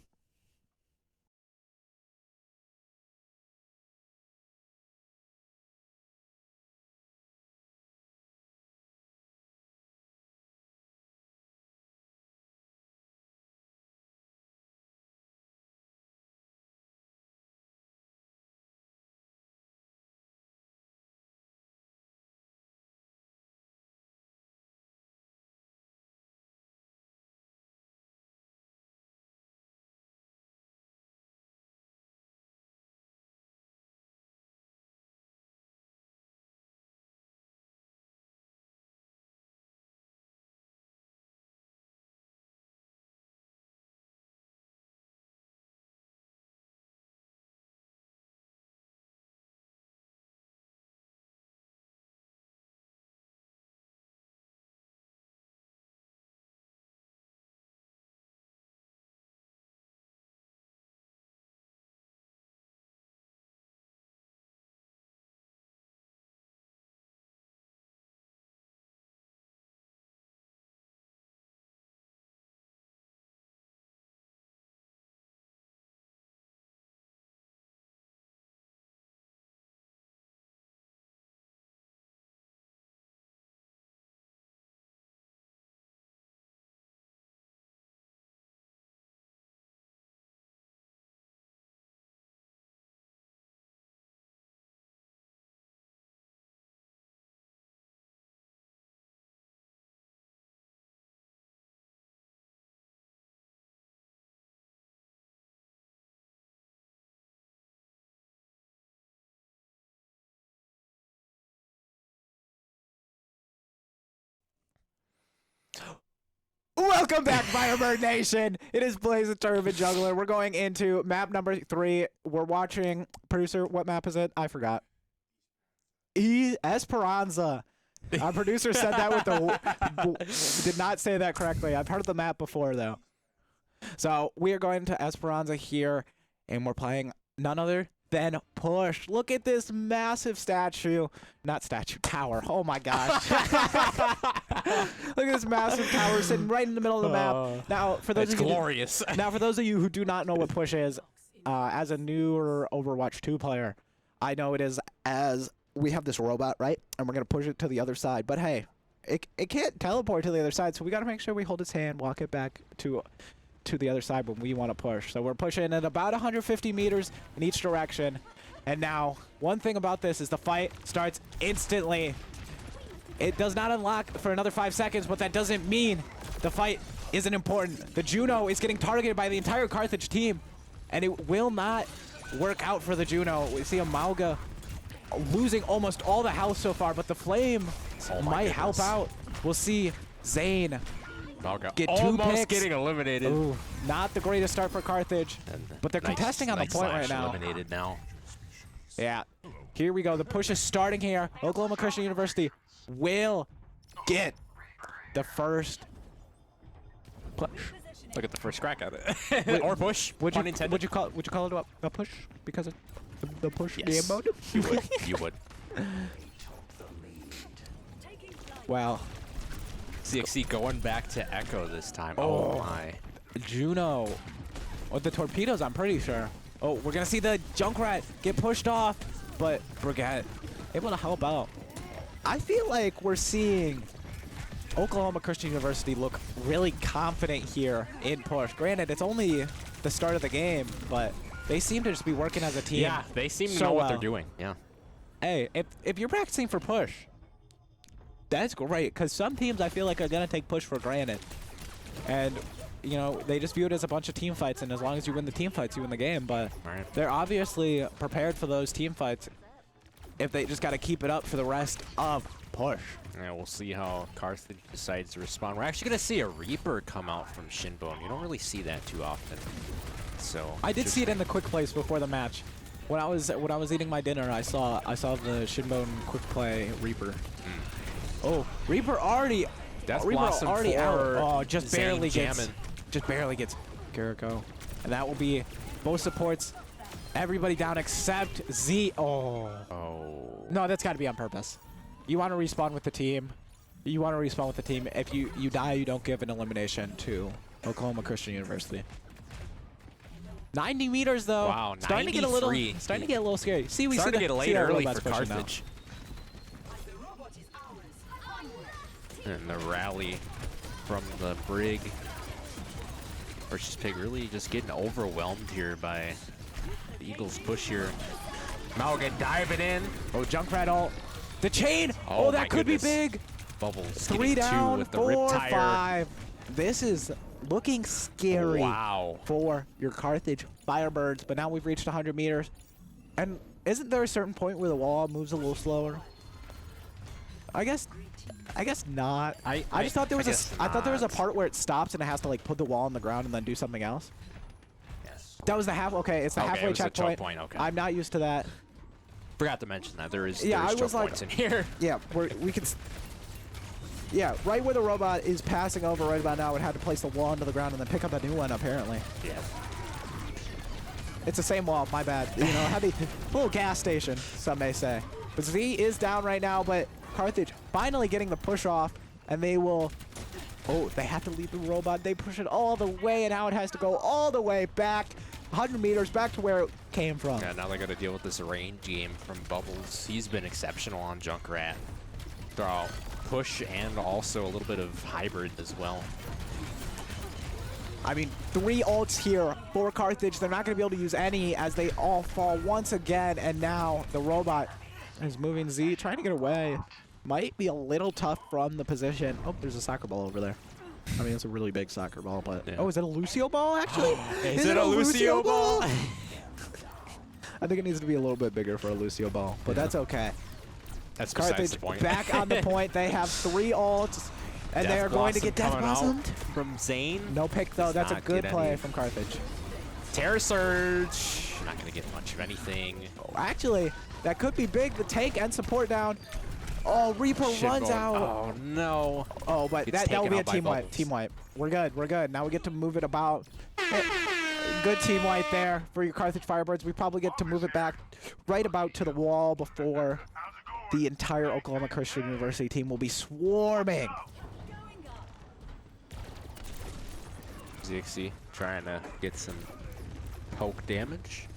Welcome back, Firebird Nation. It is Blaze the Turban Juggler. We're going into map number 3. We're watching, producer, what map is it? I forgot. Esperanza. Our producer said that with the did not say that correctly. I've heard the map before though. So we are going to Esperanza here, and we're playing none other than Push. Look at this massive statue. Not statue, tower. Oh my gosh. Look at this massive tower sitting right in the middle of the map. Now, for those It's of you glorious. now, for those of you who do not know what Push is, as a newer Overwatch 2 player, I know it is as we have this robot, right? And we're going to push it to the other side. But hey, it can't teleport to the other side, so we got to make sure we hold its hand, walk it back to the other side when we want to push. So we're pushing at about 150 meters in each direction. And now, one thing about this is the fight starts instantly. It does not unlock for another 5 seconds, but that doesn't mean the fight isn't important. The Juno is getting targeted by the entire Carthage team, and it will not work out for the Juno. We see a Mauga losing almost all the health so far, but the Flame might help out. We'll see Zane get almost 2 picks. getting eliminated. Ooh, not the greatest start for Carthage, but they're contesting on the point right now. Eliminated now. Yeah, here we go. The push is starting here. Oklahoma Christian University will get the first push. Look at the first crack at it. Or push. Would Unintended. you call it a push because of the push game Yes. mode? You would. You would. Wow. NECC going back to Echo this time. Oh. Oh my. Juno with the torpedoes, I'm pretty sure. Oh, we're gonna see the Junkrat get pushed off, but Brigette able to help out. I feel like we're seeing Oklahoma Christian University look really confident here in push. Granted, it's only the start of the game, but they seem to just be working as a team. Yeah, they seem to so know what they're well. doing. Yeah. Hey, if you're practicing for push, that's great, because some teams I feel like are gonna take push for granted, and you know, they just view it as a bunch of team fights, and as long as you win the team fights, you win the game. But Right. they're obviously prepared for those team fights if they just got to keep it up for the rest of push. Yeah, we'll see how Carthage decides to respond. We're actually going to see a Reaper come out from Shinbone. You don't really see that too often. So I did see it in the quick plays before the match. When I was eating my dinner, I saw the Shinbone quick play Reaper. Oh, Reaper already Death Reaper Blossom already for out. Oh, just Zane barely jamming. gets Jericho. And that will be both supports, everybody down except Z. Oh. Oh. No, that's got to be on purpose. You want to respawn with the team. You want to respawn with the team. If you die, you don't give an elimination to Oklahoma Christian University. 90 meters though. Wow, starting to get a little 93. Scary. See, we Starting see to get see late that early robot's for pushing now. Carthage. And the rally from the Brig versus Pig really just getting overwhelmed here by the Eagles' push here. Mauga diving in. Oh, Junkrat ult. The chain. Oh, Oh, that my could goodness. be big. Bubbles 3 getting 2 down, with the 4, rip tire. 5. This is looking scary Wow. for your Carthage Firebirds, but now we've reached 100 meters. And isn't there a certain point where the wall moves a little slower? I guess not. I just thought there was I thought there was a part where it stops and it has to like put the wall on the ground and then do something else. Yes. That was the half. Okay, it's the Okay, halfway it was a choke checkpoint. point, okay. I'm not used to that. Forgot to mention that there is Yeah, there's I choke was like- points in here. Yeah, we can. Yeah, right where the robot is passing over right about now, it had to place the wall into the ground and then pick up a new one. Apparently, Yeah. it's the same wall. My bad. You know, had a little gas station, some may say. But Z is down right now, but Carthage finally getting the push off, and they will. Oh, they have to leave the robot. They push it all the way, and now it has to go all the way back, 100 meters back to where it came from. Yeah, now they got to deal with this range game from Bubbles. He's been exceptional on Junkrat. Throw push and also a little bit of hybrid as well. I mean, 3 ults here for Carthage. They're not going to be able to use any as they all fall once again. And now the robot is moving Z, trying to get away. Might be a little tough from the position. Oh, there's a soccer ball over there. I mean, it's a really big soccer ball, but... Yeah. Oh, is it a Lucio ball, actually? Is it a Lucio ball? I think it needs to be a little bit bigger for a Lucio ball, but that's okay. That's besides Carthage the point. back on the point. They have 3 ults. And they are going to get Death Blossomed. From Zane. No pick, though. That's a good play from Carthage. Terror Surge. Not going to get much of anything. Oh, actually, that could be big. The tank and support down. Oh, Reaper runs out. Oh, no. Oh, but that will be a team wipe. Team wipe. We're good. We're good. Now we get to move it about. Good team wipe there for your Carthage Firebirds. We probably get to move it back right about to the wall before the entire Oklahoma Christian University team will be swarming. NECC trying to get some poke damage,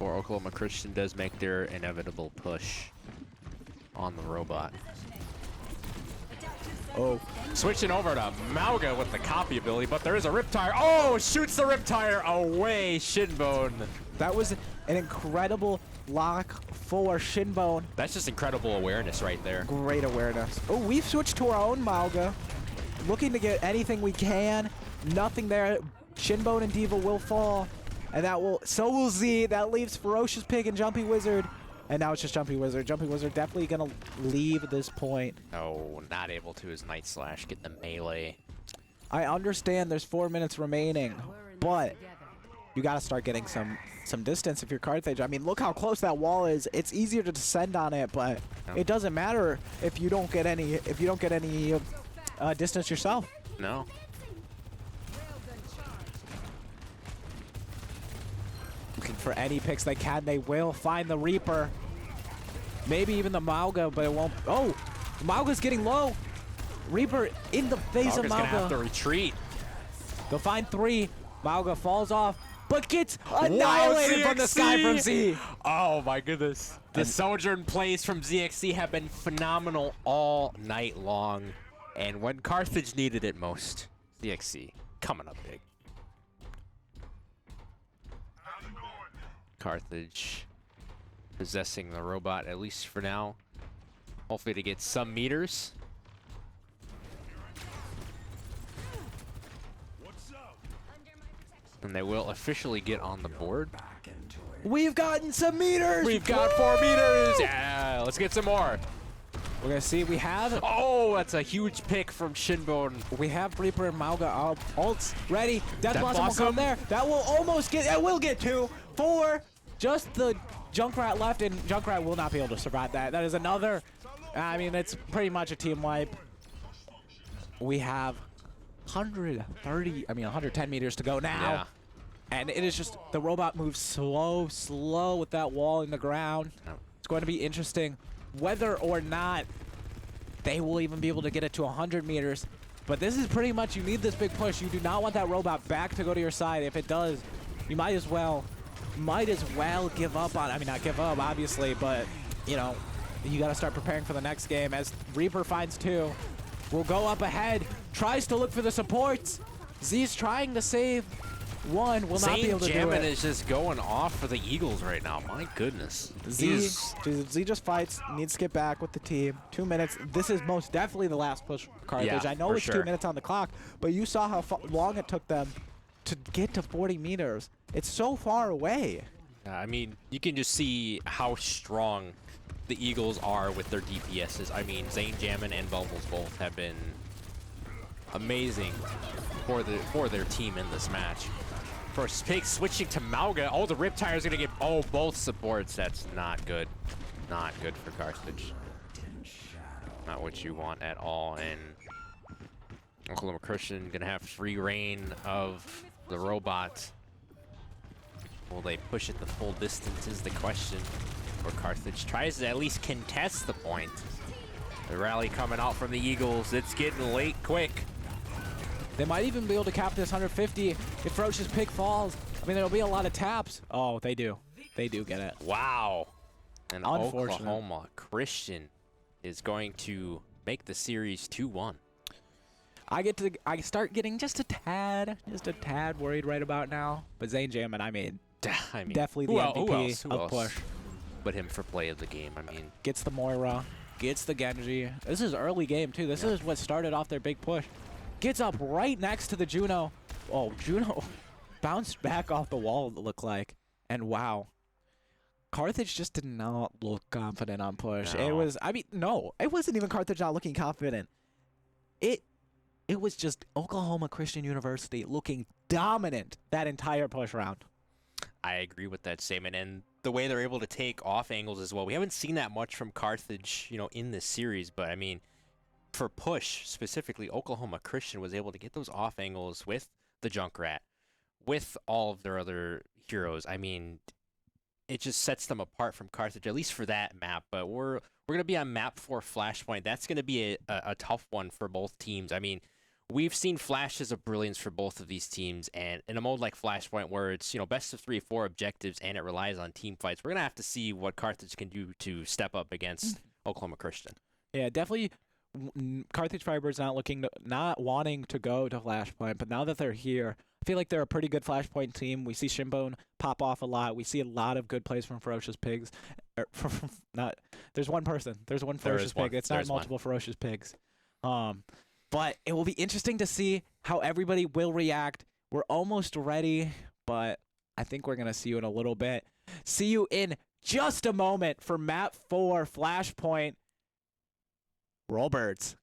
or Oklahoma Christian does make their inevitable push on the robot. Oh, switching over to Mauga with the copy ability, but there is a Riptire. Oh, shoots the Riptire away, Shinbone. That was an incredible lock for Shinbone. That's just incredible awareness right there. Great awareness. Oh, we've switched to our own Mauga. Looking to get anything we can. Nothing there. Shinbone and Diva will fall. And that will, so will Z. That leaves Ferocious Pig and Jumpy Wizard. And now it's just Jumpy Wizard. Jumpy Wizard definitely going to leave at this point. Oh, not able to his Night Slash get the melee. I understand there's 4 minutes remaining, but you got to start getting some distance if you're Carthage. I mean, look how close that wall is. It's easier to descend on it, but it doesn't matter if you don't get any distance yourself. No. Looking for any picks they can. They will find the Reaper. Maybe even the Mauga, but it won't. Oh, Mauga's getting low. Reaper in the face of Mauga. Gonna have to retreat. They'll find 3. Mauga falls off, but gets annihilated from the sky from Z. Oh my goodness. The Sojourn plays from ZXC have been phenomenal all night long. And when Carthage needed it most, ZXC coming up big. Carthage possessing the robot, at least for now. Hopefully to get some meters. And they will officially get on the board. We've gotten some meters! We've got 4 meters! Yeah, let's get some more. We're gonna see, we have... Oh, that's a huge pick from Shinbone. We have Reaper and Mauga ults ready. Death Blossom will come there. That will almost get... It will get 2, 4. Just the Junkrat left, and Junkrat will not be able to survive that. That is another... I mean, it's pretty much a team wipe. We have 110 meters to go now. Yeah. And it is just... The robot moves slow with that wall in the ground. It's going to be interesting whether or not they will even be able to get it to 100 meters. But this is pretty much, you need this big push. You do not want that robot back to go to your side. If it does, you might as well give up on, I mean, not give up, obviously, but, you know, you got to start preparing for the next game as Reaper finds 2. Will go up ahead, tries to look for the supports. Z's trying to save 1, will not be able to do it. Is just going off for the Eagles right now. My goodness. Z just fights, needs to get back with the team. 2 minutes. This is most definitely the last push for Carthage. Yeah, I know it's sure. 2 minutes on the clock, but you saw how long it took them to get to 40 meters. It's so far away. I mean, you can just see how strong the Eagles are with their DPSs. I mean, Zane Jammin and Bubbles both have been amazing for their team in this match. First pick switching to Mauga. Oh, the Riptire is going to get both supports. That's not good. Not good for Carthage. Not what you want at all. And Oklahoma Christian going to have free reign of the robot. Will they push it the full distance is the question. Or Carthage tries to at least contest the point. The rally coming out from the Eagles. It's getting late quick. They might even be able to cap this 150 if Ferocious Pig falls. I mean, there'll be a lot of taps. Oh, they do. They do get it. Wow. And Oklahoma Christian is going to make the series 2-1. I start getting just a tad worried right about now. But Zane Jammin, I mean, definitely the MVP of push. But him for play of the game, I mean. Gets the Moira, gets the Genji. This is early game, too. This is what started off their big push. Gets up right next to the Juno. Oh, Juno bounced back off the wall, it looked like. And wow. Carthage just did not look confident on push. No. It was, I mean, no. It wasn't even Carthage not looking confident. it was just Oklahoma Christian University looking dominant that entire push round. I agree with that statement, and the way they're able to take off angles as well. We haven't seen that much from Carthage, in this series, but I mean, for push specifically, Oklahoma Christian was able to get those off angles with the Junkrat, with all of their other heroes. I mean, it just sets them apart from Carthage, at least for that map. But we're gonna be on map 4 Flashpoint. That's gonna be a tough one for both teams. I mean, we've seen flashes of brilliance for both of these teams, and in a mode like Flashpoint, where it's best of 3, 4 objectives, and it relies on team fights, we're gonna have to see what Carthage can do to step up against Oklahoma Christian. Yeah, definitely. Carthage Firebirds not wanting to go to Flashpoint, but now that they're here, I feel like they're a pretty good Flashpoint team. We see Shinbone pop off a lot. We see a lot of good plays from Ferocious Pigs. There's one person. There's one Ferocious Pig. It's not multiple Ferocious Pigs. But it will be interesting to see how everybody will react. We're almost ready, but I think we're going to see you in a little bit. See you in just a moment for map 4 Flashpoint. Roll Birds.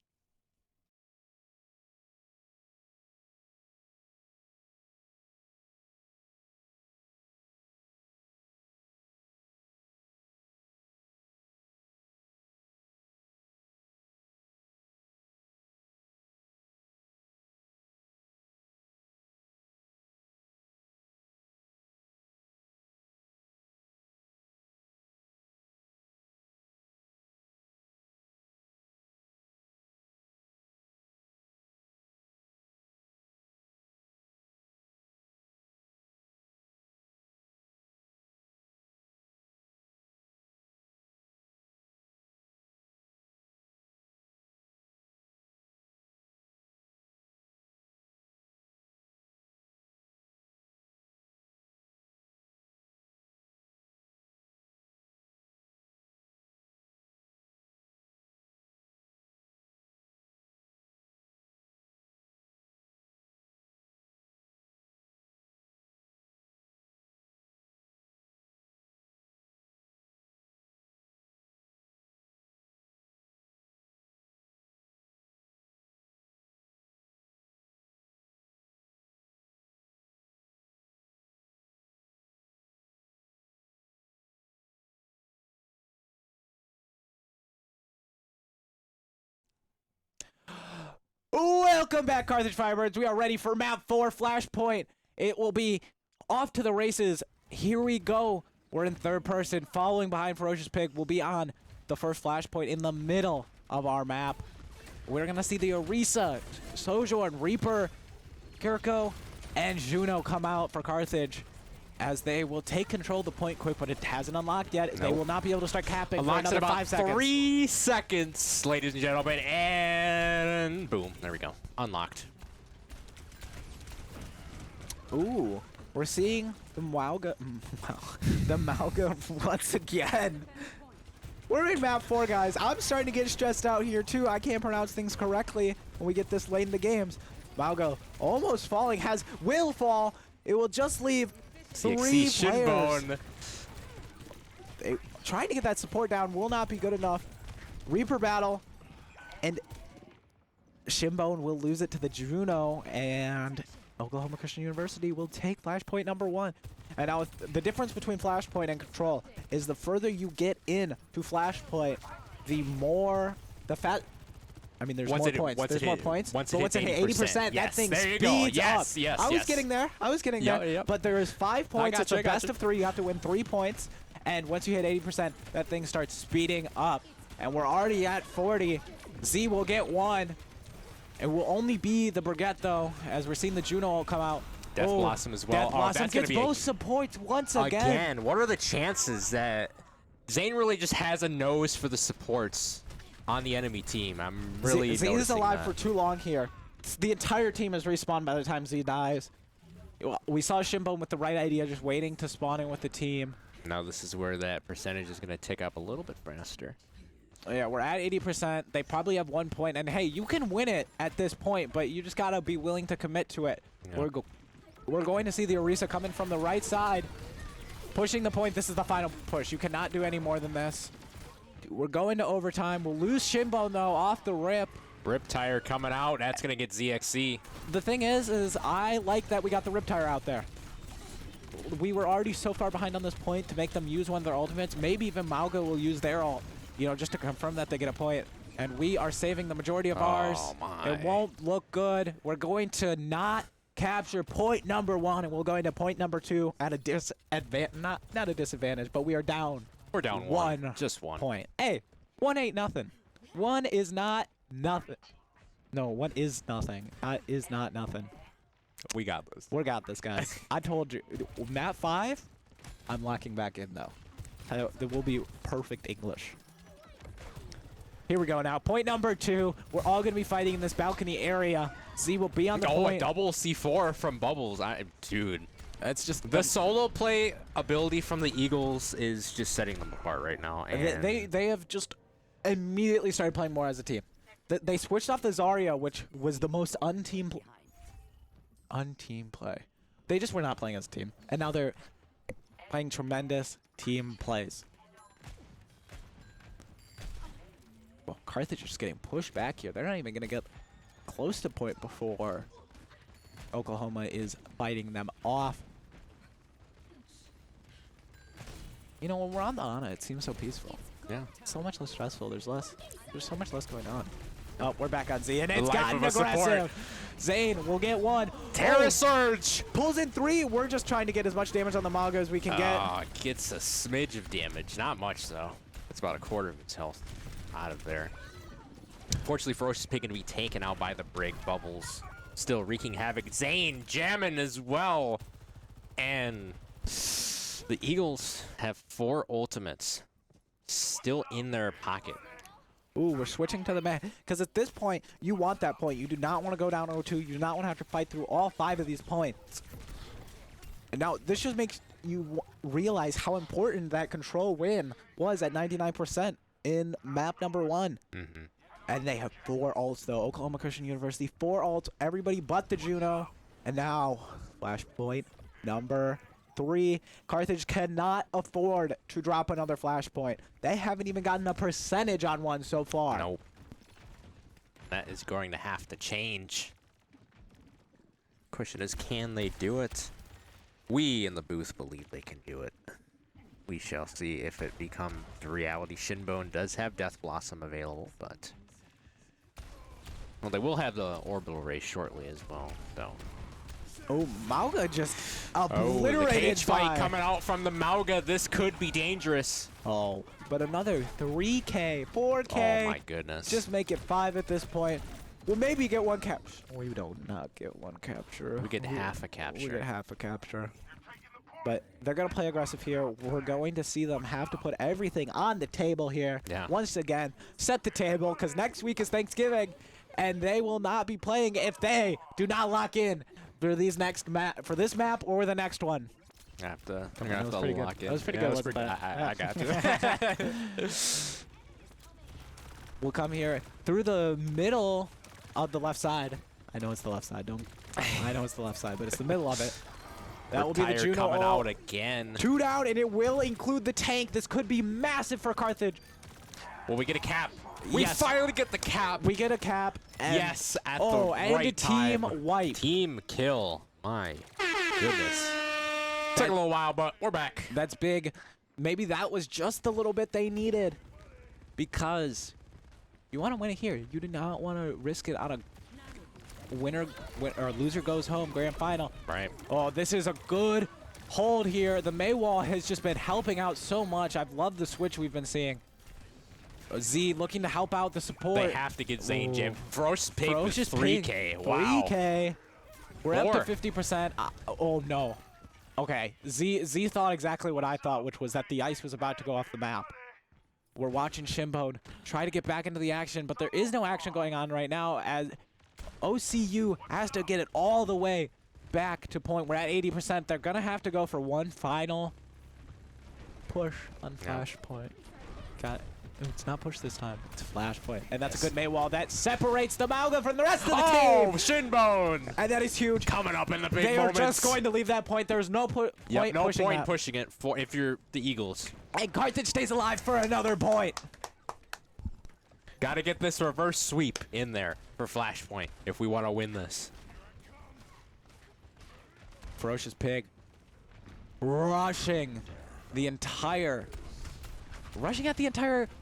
Welcome back, Carthage Firebirds. We are ready for map 4 Flashpoint. It will be off to the races. Here we go. We're in third person. Following behind Ferocious Pig, we'll be on the first Flashpoint in the middle of our map. We're going to see the Orisa, Sojourn, Reaper, Kirko, and Juno come out for Carthage, as they will take control of the point quick, but it hasn't unlocked yet. Nope. They will not be able to start capping for another 5 seconds. 3 seconds, ladies and gentlemen, and boom, there we go. Unlocked. Ooh, we're seeing the Malga once again. We're in map 4, guys. I'm starting to get stressed out here, too. I can't pronounce things correctly when we get this late in the games. Malga almost falling, will fall. It will just leave 3 players. Trying to get that support down will not be good enough. Reaper battle, and Shinbone will lose it to the Juno, and Oklahoma Christian University will take Flashpoint number 1. And now the difference between Flashpoint and Control is the further you get in to Flashpoint, the more I mean, there's more points. There's more points. But once it hit 80%, that thing speeds up. Yes, I was getting there. Yep. But there is 5 points. It's a best of 3. You have to win 3 points. And once you hit 80%, that thing starts speeding up. And we're already at 40. Z will get 1. It will only be the Brigette, though, as we're seeing the Juno come out. Death Blossom as well. Death Blossom gets both supports once again. Again, what are the chances that Zane really just has a nose for the supports on the enemy team? I'm really Z is alive for too long here. The entire team is respawned by the time Z dies. We saw Shinbone with the right idea, just waiting to spawn in with the team. Now this is where that percentage is going to tick up a little bit faster. Yeah, we're at 80%. They probably have 1 point. And hey, you can win it at this point, but you just got to be willing to commit to it. Yeah. We're going to see the Orisa coming from the right side, pushing the point. This is the final push. You cannot do any more than this. We're going to overtime. We'll lose Shinbone, though, off the rip. Rip tire coming out. That's going to get ZXC. The thing is I like that we got the Rip Tire out there. We were already so far behind on this point to make them use one of their ultimates. Maybe even Mauga will use their ult, you know, just to confirm that they get a point. And we are saving the majority of ours. My. It won't look good. We're going to not capture point number 1, and we'll go into point number 2 at a disadvantage. Not a disadvantage, but we are down. We're down one. Just one point. Hey, 1 ain't nothing. 1 is not nothing. No, 1 is nothing. Is not nothing. We got this. We got this, guys. I told you. Map 5, I'm locking back in, though. There will be perfect English. Here we go now. Point number 2. We're all going to be fighting in this balcony area. Z will be on the point. Oh, a double C4 from Bubbles. Dude. It's just the solo play ability from the Eagles is just setting them apart right now. And they have just immediately started playing more as a team. They switched off the Zarya, which was the most unteam play. They just were not playing as a team, and now they're playing tremendous team plays. Well, Carthage is just getting pushed back here. They're not even going to get close to point before Oklahoma is fighting them off. You know, when we're on the Ana, it seems so peaceful. Yeah. It's so much less stressful. There's so much less going on. Oh, we're back on Z, and it's gotten aggressive. Zane will get 1. Terra Surge! Pulls in 3. We're just trying to get as much damage on the Mauga as we can get. Gets a smidge of damage. Not much, though. It's about a quarter of its health out of there. Fortunately, Ferocious Pig going to be taken out by the Brig. Bubbles still wreaking havoc. Zane jamming as well. And the Eagles have 4 ultimates still in their pocket. Ooh, we're switching to the man. Because at this point, you want that point. You do not want to go down 0-2. You do not want to have to fight through all 5 of these points. And now, this just makes you realize how important that control win was at 99% in map number 1. Mm-hmm. And they have 4 ults, though. Oklahoma Christian University, 4 ults. Everybody but the Juno. And now, flashpoint number 3. Carthage cannot afford to drop another flashpoint. They haven't even gotten a percentage on one so far. Nope. That is going to have to change. Question is, can they do it? We in the booth believe they can do it. We shall see if it becomes reality. Shinbone does have Death Blossom available, but... well, they will have the Orbital Ray shortly as well, so... oh, Mauga just obliterated the cage fight coming out from the Mauga. This could be dangerous. Oh, but another 3K, 4K. Oh, my goodness. Just make it 5 at this point. We'll maybe get 1 capture. We don't not get 1 capture. We get half a capture. We get half a capture. But they're going to play aggressive here. We're going to see them have to put everything on the table here. Yeah. Once again, set the table, because next week is Thanksgiving, and they will not be playing if they do not lock in for these next for this map or the next one. I have to, Come I'm on, going to have to lock in. That was pretty good. That was pretty, I got to. We'll come here through the middle of the left side. I know it's the left side. I know it's the left side, but it's the middle of it. That will be the Juno coming out again. 2 down, and it will include the tank. This could be massive for Carthage. Will we get a cap? We finally get the cap. We get a cap. And yes, at the right time. And a team wipe. Team kill. My goodness. Took a little while, but we're back. That's big. Maybe that was just the little bit they needed. Because you want to win it here. You do not want to risk it on a winner or loser goes home grand final. Right. Oh, this is a good hold here. The Maywall has just been helping out so much. I've loved the switch we've been seeing. Z looking to help out the support. They have to get Zane Jim. Ferocious Pig with 3K. 3K. Wow. 3K. We're up to 50%. Oh, no. Okay. Z thought exactly what I thought, which was that the ice was about to go off the map. We're watching Shinbone try to get back into the action, but there is no action going on right now as OCU has to get it all the way back to point. We're at 80%. They're going to have to go for one final push on Flashpoint. Got it. It's not push this time. It's Flashpoint. And that's a good Maywall. That separates the Mauga from the rest of the team. Oh, Shinbone. And that is huge. Coming up in the big They moments. are just going to leave that point. There's no point pushing it for if you're the Eagles. And Carthage stays alive for another point. Got to get this reverse sweep in there for Flashpoint if we want to win this. Ferocious Pig rushing at the entire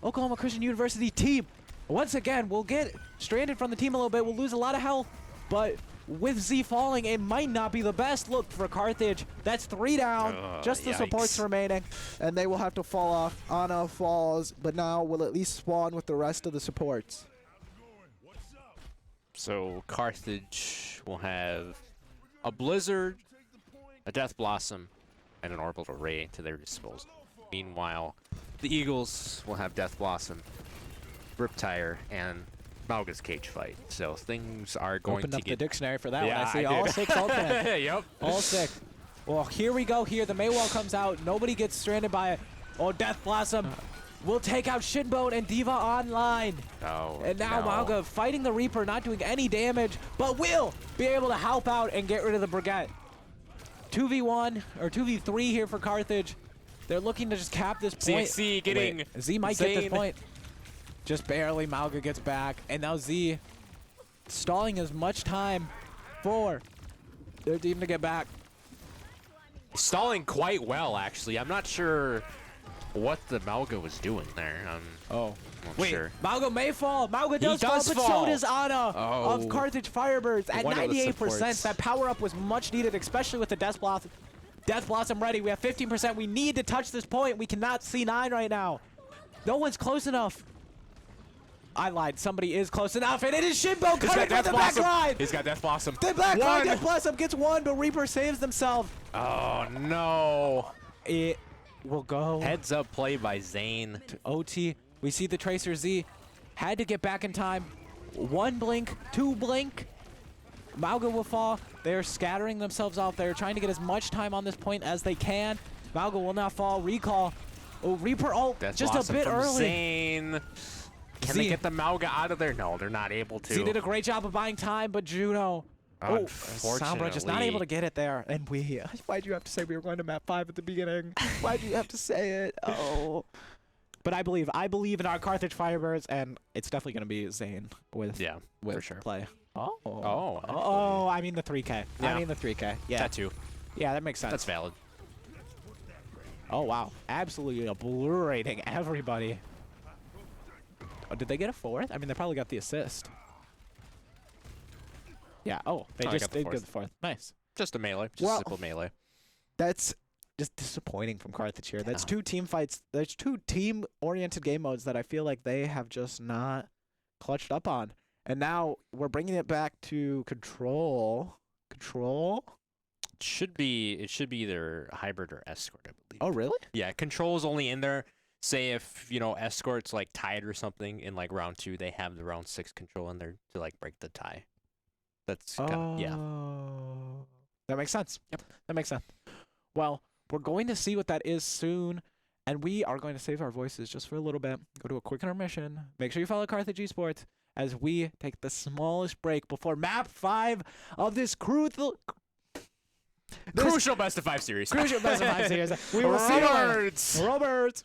Oklahoma Christian University team. Once again, we'll get stranded from the team a little bit. We'll lose a lot of health, but with Z falling, it might not be the best look for Carthage. That's 3 down, just the supports remaining, and they will have to fall off. Ana falls, but now will at least spawn with the rest of the supports. So Carthage will have a Blizzard, a Death Blossom, and an Orbital Ray to their disposal. Meanwhile, the Eagles will have Death Blossom, Riptire, and Mauga's Cage Fight. So things are going Opened to up get... the dictionary for that Yeah, one. I see I all did. 6 ultimate. Yep. All 6. Well, here we go here. The Maywall comes out. Nobody gets stranded by it. Oh, Death Blossom will take out Shinbone and Diva online. Oh, And now no. Mauga fighting the Reaper, not doing any damage, but will be able to help out and get rid of the Brigette. 2v1 or 2v3 here for Carthage. They're looking to just cap this point. CXC getting... Wait, Z might get this point. Just barely. Mauga gets back, and now Z stalling as much time for their team to get back. Stalling quite well, actually. I'm not sure what the Mauga was doing there. Oh. Not Wait, sure. Mauga may fall. Mauga does fall, does but fall. so does Ana of Oh. Carthage Firebirds at One of the 98%. supports. That power up was much needed, especially with the Death Blossom. Death Blossom ready. We have 15%. We need to touch this point. We cannot C9 right now. No one's close enough. I lied. Somebody is close enough, and it is Shinbo coming from the back line. He's got Death Blossom. The back line, One. Death Blossom gets 1, but Reaper saves themselves. Oh, no. It will go Heads up play by Zane. to OT. We see the Tracer Z had to get back in time. 1 blink, 2 blink. Mauga will fall. They're scattering themselves off. They're trying to get as much time on this point as they can. Mauga will not fall. Recall. Oh, Reaper ult Death just a Blossom bit from early. Zane. Can Z. they get the Mauga out of there? No, they're not able to. Z did a great job of buying time, but Juno. Oh, Sombra just not able to get it there. And why'd you have to say we were going to map 5 at the beginning? Why'd you have to say it? Oh. But I believe in our Carthage Firebirds, and it's definitely going to be Zane with for sure. play. Oh. Oh, I mean the 3K. Yeah. I mean the 3K. Yeah. Tattoo. Yeah, that makes sense. That's valid. Oh, wow. Absolutely obliterating everybody. Oh, did they get a 4th? I mean, they probably got the assist. Yeah. Oh, they I just got the did get fourth. the 4th. Nice. Just a melee. Just Well- simple melee. That's just disappointing from Carthage here. That's 2 team fights. There's 2 team-oriented game modes that I feel like they have just not clutched up on. And now we're bringing it back to control. Control? It should be either hybrid or escort, I believe. Oh, really? Yeah, control is only in there. Say if, escort's like tied or something in like round 2, they have the round 6 control in there to like break the tie. That's yeah. That makes sense. Yep. That makes sense. Well, we're going to see what that is soon, and we are going to save our voices just for a little bit. Go to a quick intermission. Make sure you follow Carthage Esports as we take the smallest break before map 5 of this crucial Best of 5 series. Crucial best of 5 series. We will see you later. Roberts. Roberts.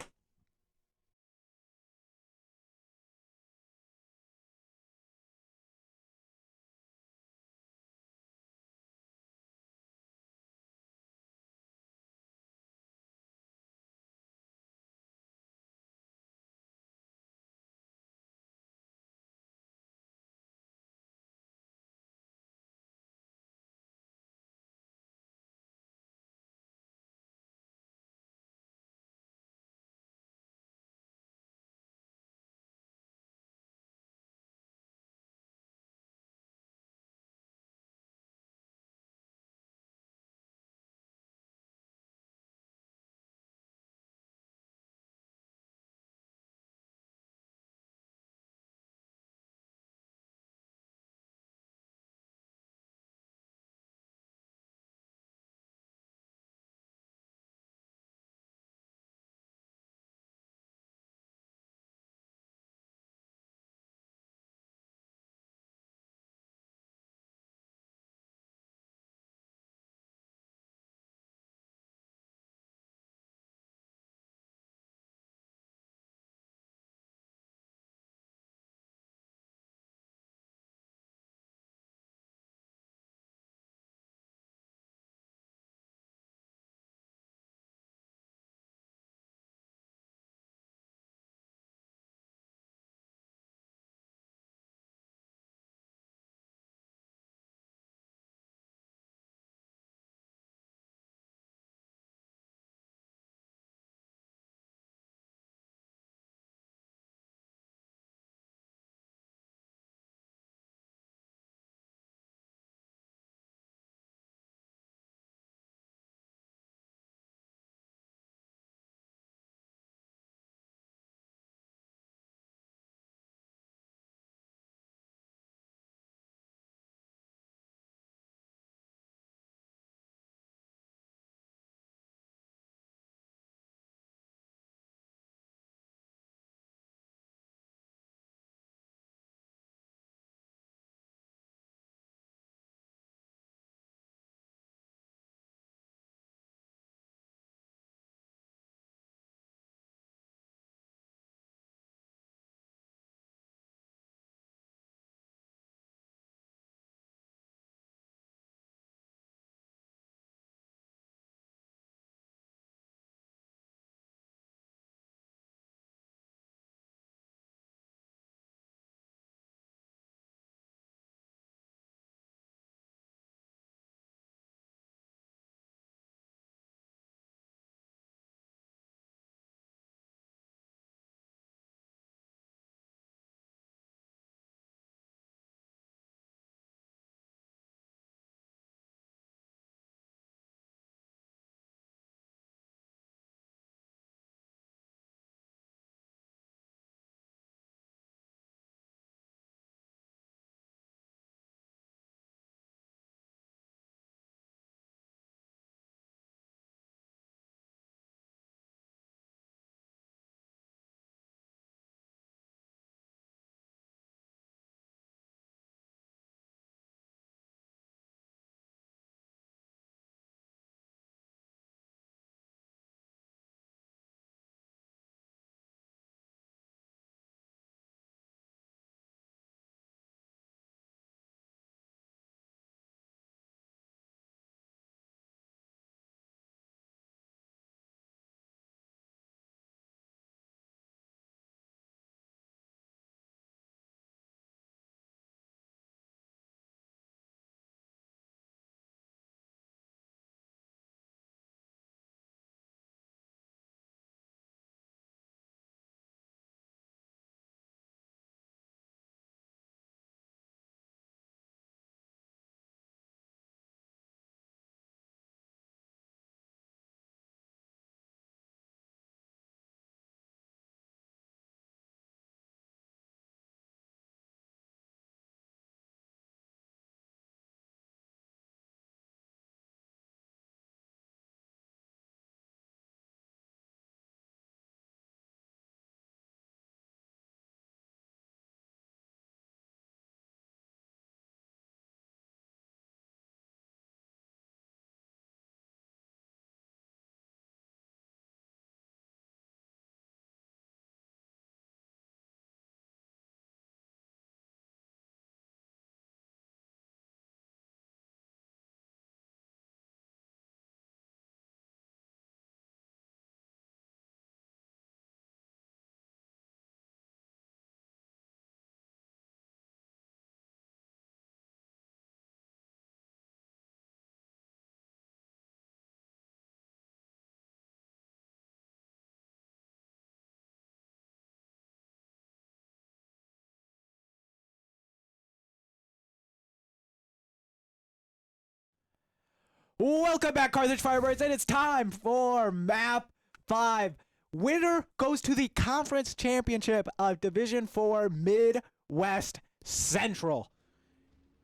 Welcome back, Carthage Firebirds, and it's time for Map 5. Winner goes to the Conference Championship of Division 4 Midwest Central.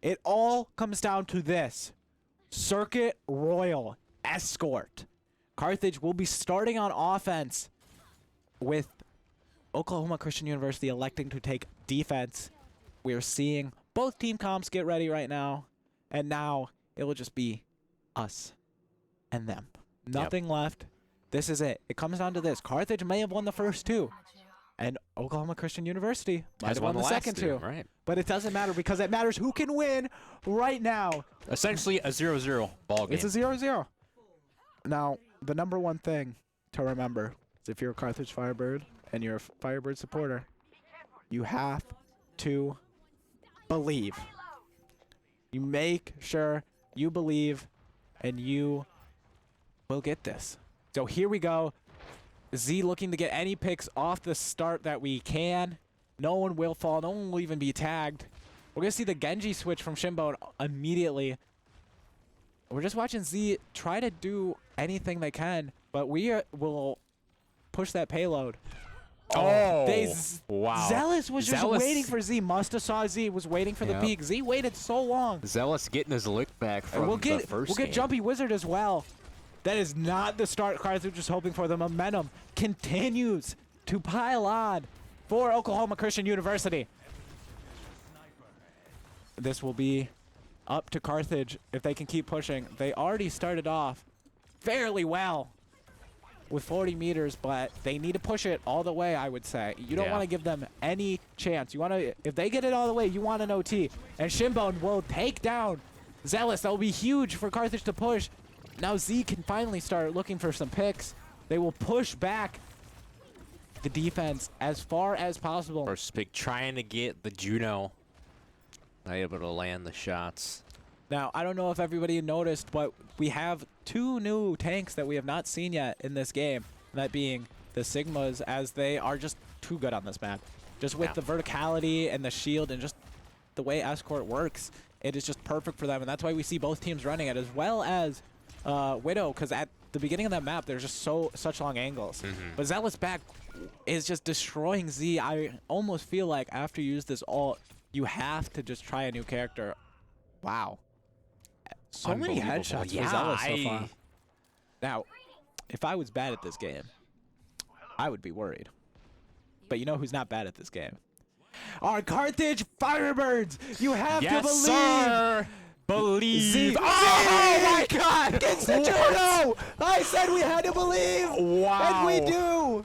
It all comes down to this. Circuit Royal Escort. Carthage will be starting on offense with Oklahoma Christian University electing to take defense. We are seeing both team comps get ready right now, and now it will just be us and them. Nothing left. This is it. It comes down to this. Carthage may have won the first two, and Oklahoma Christian University might have won the second two. Right. But it doesn't matter because it matters who can win right now. Essentially a 0-0 ball game. It's a 0-0. Now, the number one thing to remember is if you're a Carthage Firebird and you're a Firebird supporter, you have to believe. You make sure you believe, and you will get this. So here we go. Z looking to get any picks off the start that we can. No one will fall. No one will even be tagged. We're going to see the Genji switch from Shinbone immediately. We're just watching Z try to do anything they can, but we will push that payload. Oh, wow. Zealous was just waiting for Z. Must have saw Z, was waiting for the peak. Z waited so long. Zealous getting his lick back from the first We'll get Jumpy Wizard as well. That is not the start Carthage was hoping for. The momentum continues to pile on for Oklahoma Christian University. This will be up to Carthage if they can keep pushing. They already started off fairly well with 40 meters, but they need to push it all the way, I would say. You don't want to give them any chance. You want to, if they get it all the way, you want an OT. And Shinbone will take down Zealous. That will be huge for Carthage to push. Now Z can finally start looking for some picks. They will push back the defense as far as possible. First pick trying to get the Juno. Not able to land the shots. Now, I don't know if everybody noticed, but we have two new tanks that we have not seen yet in this game. That being the Sigmas, as they are just too good on this map. Just with the verticality and the shield and just the way Escort works, it is just perfect for them. And that's why we see both teams running it, as well as Widow, because at the beginning of that map, there's just such long angles. But Zealous back is just destroying Z. I almost feel like after you use this ult, you have to just try a new character. Wow. So many headshots for Zealous so far. Now, if I was bad at this game, I would be worried. But you know who's not bad at this game? Our Carthage Firebirds! You have to believe! Sir. Believe. Oh my God! It's the Juno! I said we had to believe! Wow. And we do!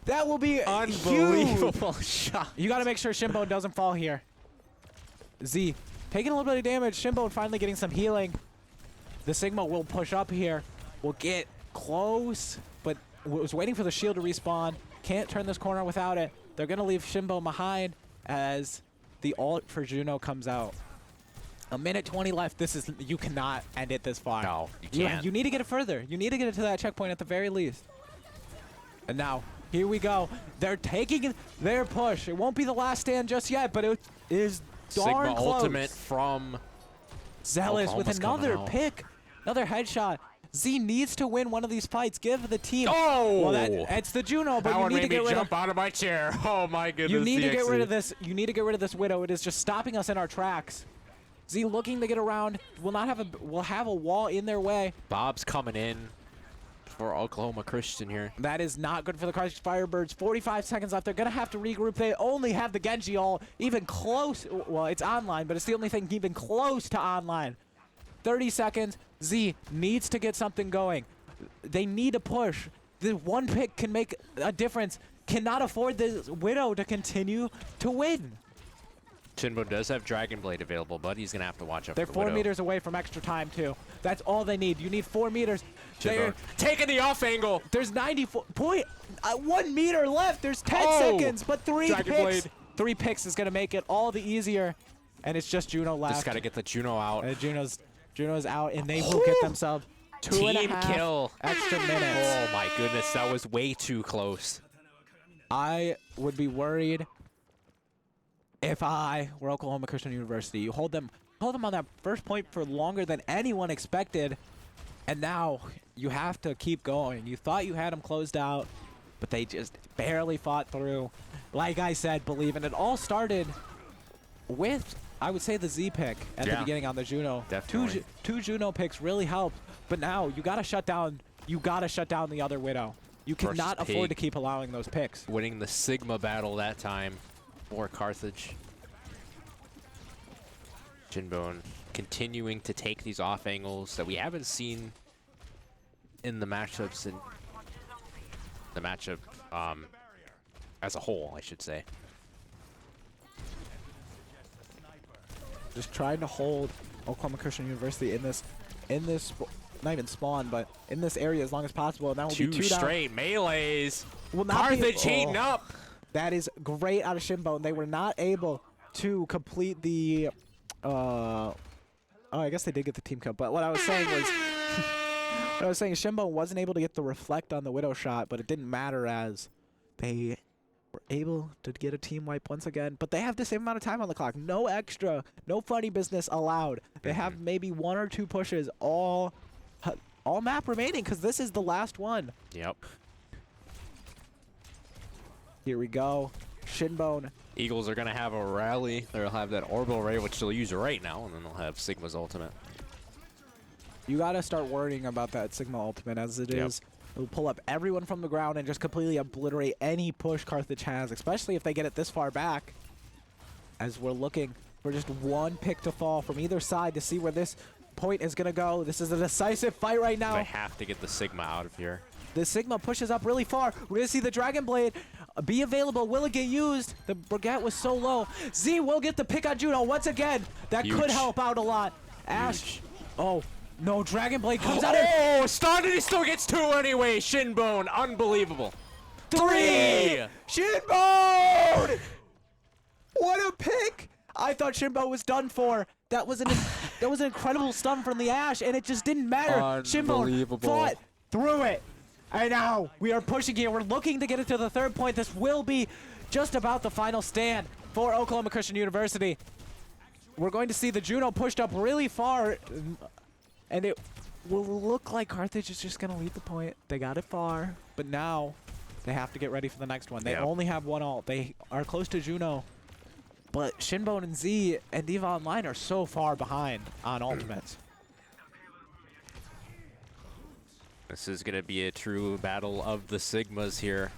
That will be unbelievable huge. shot. You gotta make sure Shinbone doesn't fall here. Z taking a little bit of damage. Shinbone finally getting some healing. The Sigma will push up here. We'll get close, but was waiting for the shield to respawn. Can't turn this corner without it. They're gonna leave Shinbone behind as the ult for Juno comes out. A minute 20 left. This is, you cannot end it this far. No, you can't. You need to get it further. You need to get it to that checkpoint at the very least. And now, here we go. They're taking their push. It won't be the last stand just yet, but it is darn Sigma close. ultimate from Zealous with another pick. Another headshot. Z needs to win one of these fights. Give the team. Oh! Well, it's the Juno, but you need to get rid of. Jump out of my chair. Oh my goodness. You need to get rid of this. You need to get rid of this Widow. It is just stopping us in our tracks. Z looking to get around. Will have a wall in their way. Bob's coming in for Oklahoma Christian here. That is not good for the Carthage Firebirds. 45 seconds left. They're going to have to regroup. They only have the Genji ult even close. Well, it's online, but it's the only thing even close to online. 30 seconds. Z needs to get something going. They need to push. The one pick can make a difference. Cannot afford this Widow to continue to win. Shinbone does have Dragon Blade available, but he's going to have to watch out They're for 4 Widow. meters away from extra time, too. That's all they need. You need 4 meters. They're taking the off angle. There's 1 meter left. There's 10 seconds, but 3 Dragon picks. Blade. 3 picks is going to make it all the easier. And it's just Juno left. Just got to get the Juno out. Juno's out, and they will get themselves 2.5 kill. extra minutes. Oh my goodness, that was way too close. I would be worried if I were Oklahoma Christian University. You hold them on that first point for longer than anyone expected. And now you have to keep going. You thought you had them closed out, but they just barely fought through. Like I said, believe in it. All started with, I would say, the Z pick at the beginning on the Juno. Definitely. Two Juno picks really helped, but now you gotta shut down. You gotta shut down the other Widow. You cannot afford to keep allowing those picks. Winning the Sigma battle that time for Carthage. Shinbone continuing to take these off angles that we haven't seen in the matchups in the matchup as a whole, I should say. Just trying to hold Oklahoma Christian University in this, not even spawn, but in this area as long as possible. And that will be two straight melees. Will not Carthage heating up. That is great out of Shinbone. They were not able to complete the. Oh, I guess they did get the team kill. But what I was saying was, Shinbone wasn't able to get the reflect on the Widow shot, but it didn't matter as they were able to get a team wipe once again. But they have the same amount of time on the clock. No extra, no funny business allowed. They have maybe 1 or 2 pushes all map remaining because this is the last one. Yep. Here we go. Shinbone. Eagles are going to have a rally. They'll have that orbital ray, which they'll use right now, and then they'll have Sigma's ultimate. You got to start worrying about that Sigma ultimate as it is. It'll pull up everyone from the ground and just completely obliterate any push Carthage has, especially if they get it this far back. As we're looking for just one pick to fall from either side to see where this point is going to go. This is a decisive fight right now. They have to get the Sigma out of here. The Sigma pushes up really far. We're going to see the Dragon Blade be available. Will it get used? The Brigette was so low. Z will get the pick on Juno once again. That could help out a lot. Ash. Oh, no. Dragon Blade comes out. Oh, stunned and he still gets 2 anyway. Shinbone. Unbelievable. 3. Shinbone! What a pick. I thought Shinbone was done for. That was an incredible stun from the Ash, and it just didn't matter. Shinbone fought through it. And now we are pushing here. We're looking to get it to the 3rd point. This will be just about the final stand for Oklahoma Christian University. We're going to see the Juno pushed up really far, and it will look like Carthage is just going to lead the point. They got it far, but now they have to get ready for the next one. They only have 1 ult. They are close to Juno, but Shinbone and Z and Diva Online are so far behind on ultimates. This is going to be a true battle of the Sigmas here.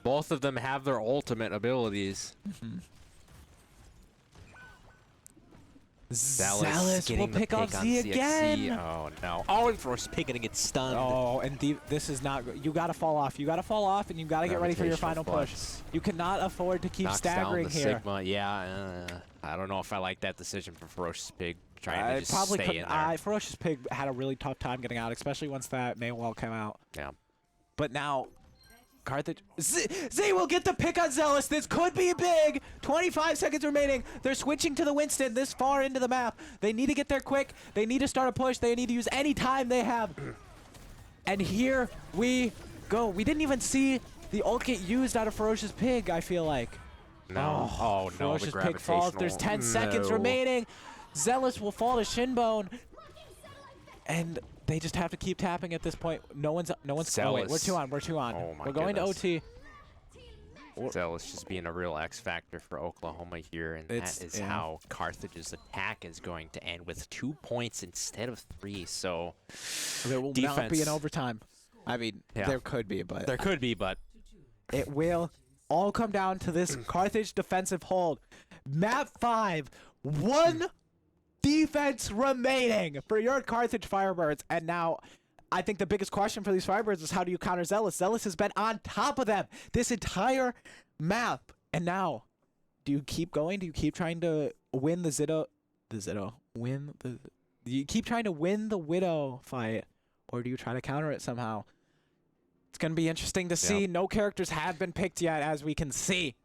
Both of them have their ultimate abilities. Zealous will pick off Z again. Oh, no. Oh, and Frost Pig going to get stunned. Oh, and this is not good. You got to fall off. You got to fall off, and you got to get ready for your final push. You cannot afford to keep staggering here. Sigma. Yeah, I don't know if I like that decision for Ferocious Pig. Trying to just stay in there. Ferocious Pig had a really tough time getting out, especially once that main wall came out. Yeah. But now, Carthage... Z will get the pick on Zealous. This could be big. 25 seconds remaining. They're switching to the Winston this far into the map. They need to get there quick. They need to start a push. They need to use any time they have. And here we go. We didn't even see the ult get used out of Ferocious Pig, I feel like. No. Oh, no. Ferocious Pig falls. There's 10 seconds remaining. Zealous will fall to Shinbone, and they just have to keep tapping at this point. No one's. Oh wait, we're 2 on. We're 2 on. Oh my we're going to OT. Zealous just being a real X factor for Oklahoma here, and that is how Carthage's attack is going to end with 2 points instead of 3. So there will not be an overtime. I mean, there could be, but it will all come down to this Carthage defensive hold. Map 5, 1 defense remaining for your Carthage Firebirds. And now I think the biggest question for these Firebirds is how do you counter Zealous? Zealous has been on top of them this entire map. And now, do you keep going? Do you keep trying to win the Zitto? Do you keep trying to win the Widow fight? Or do you try to counter it somehow? It's going to be interesting to see. No characters have been picked yet, as we can see.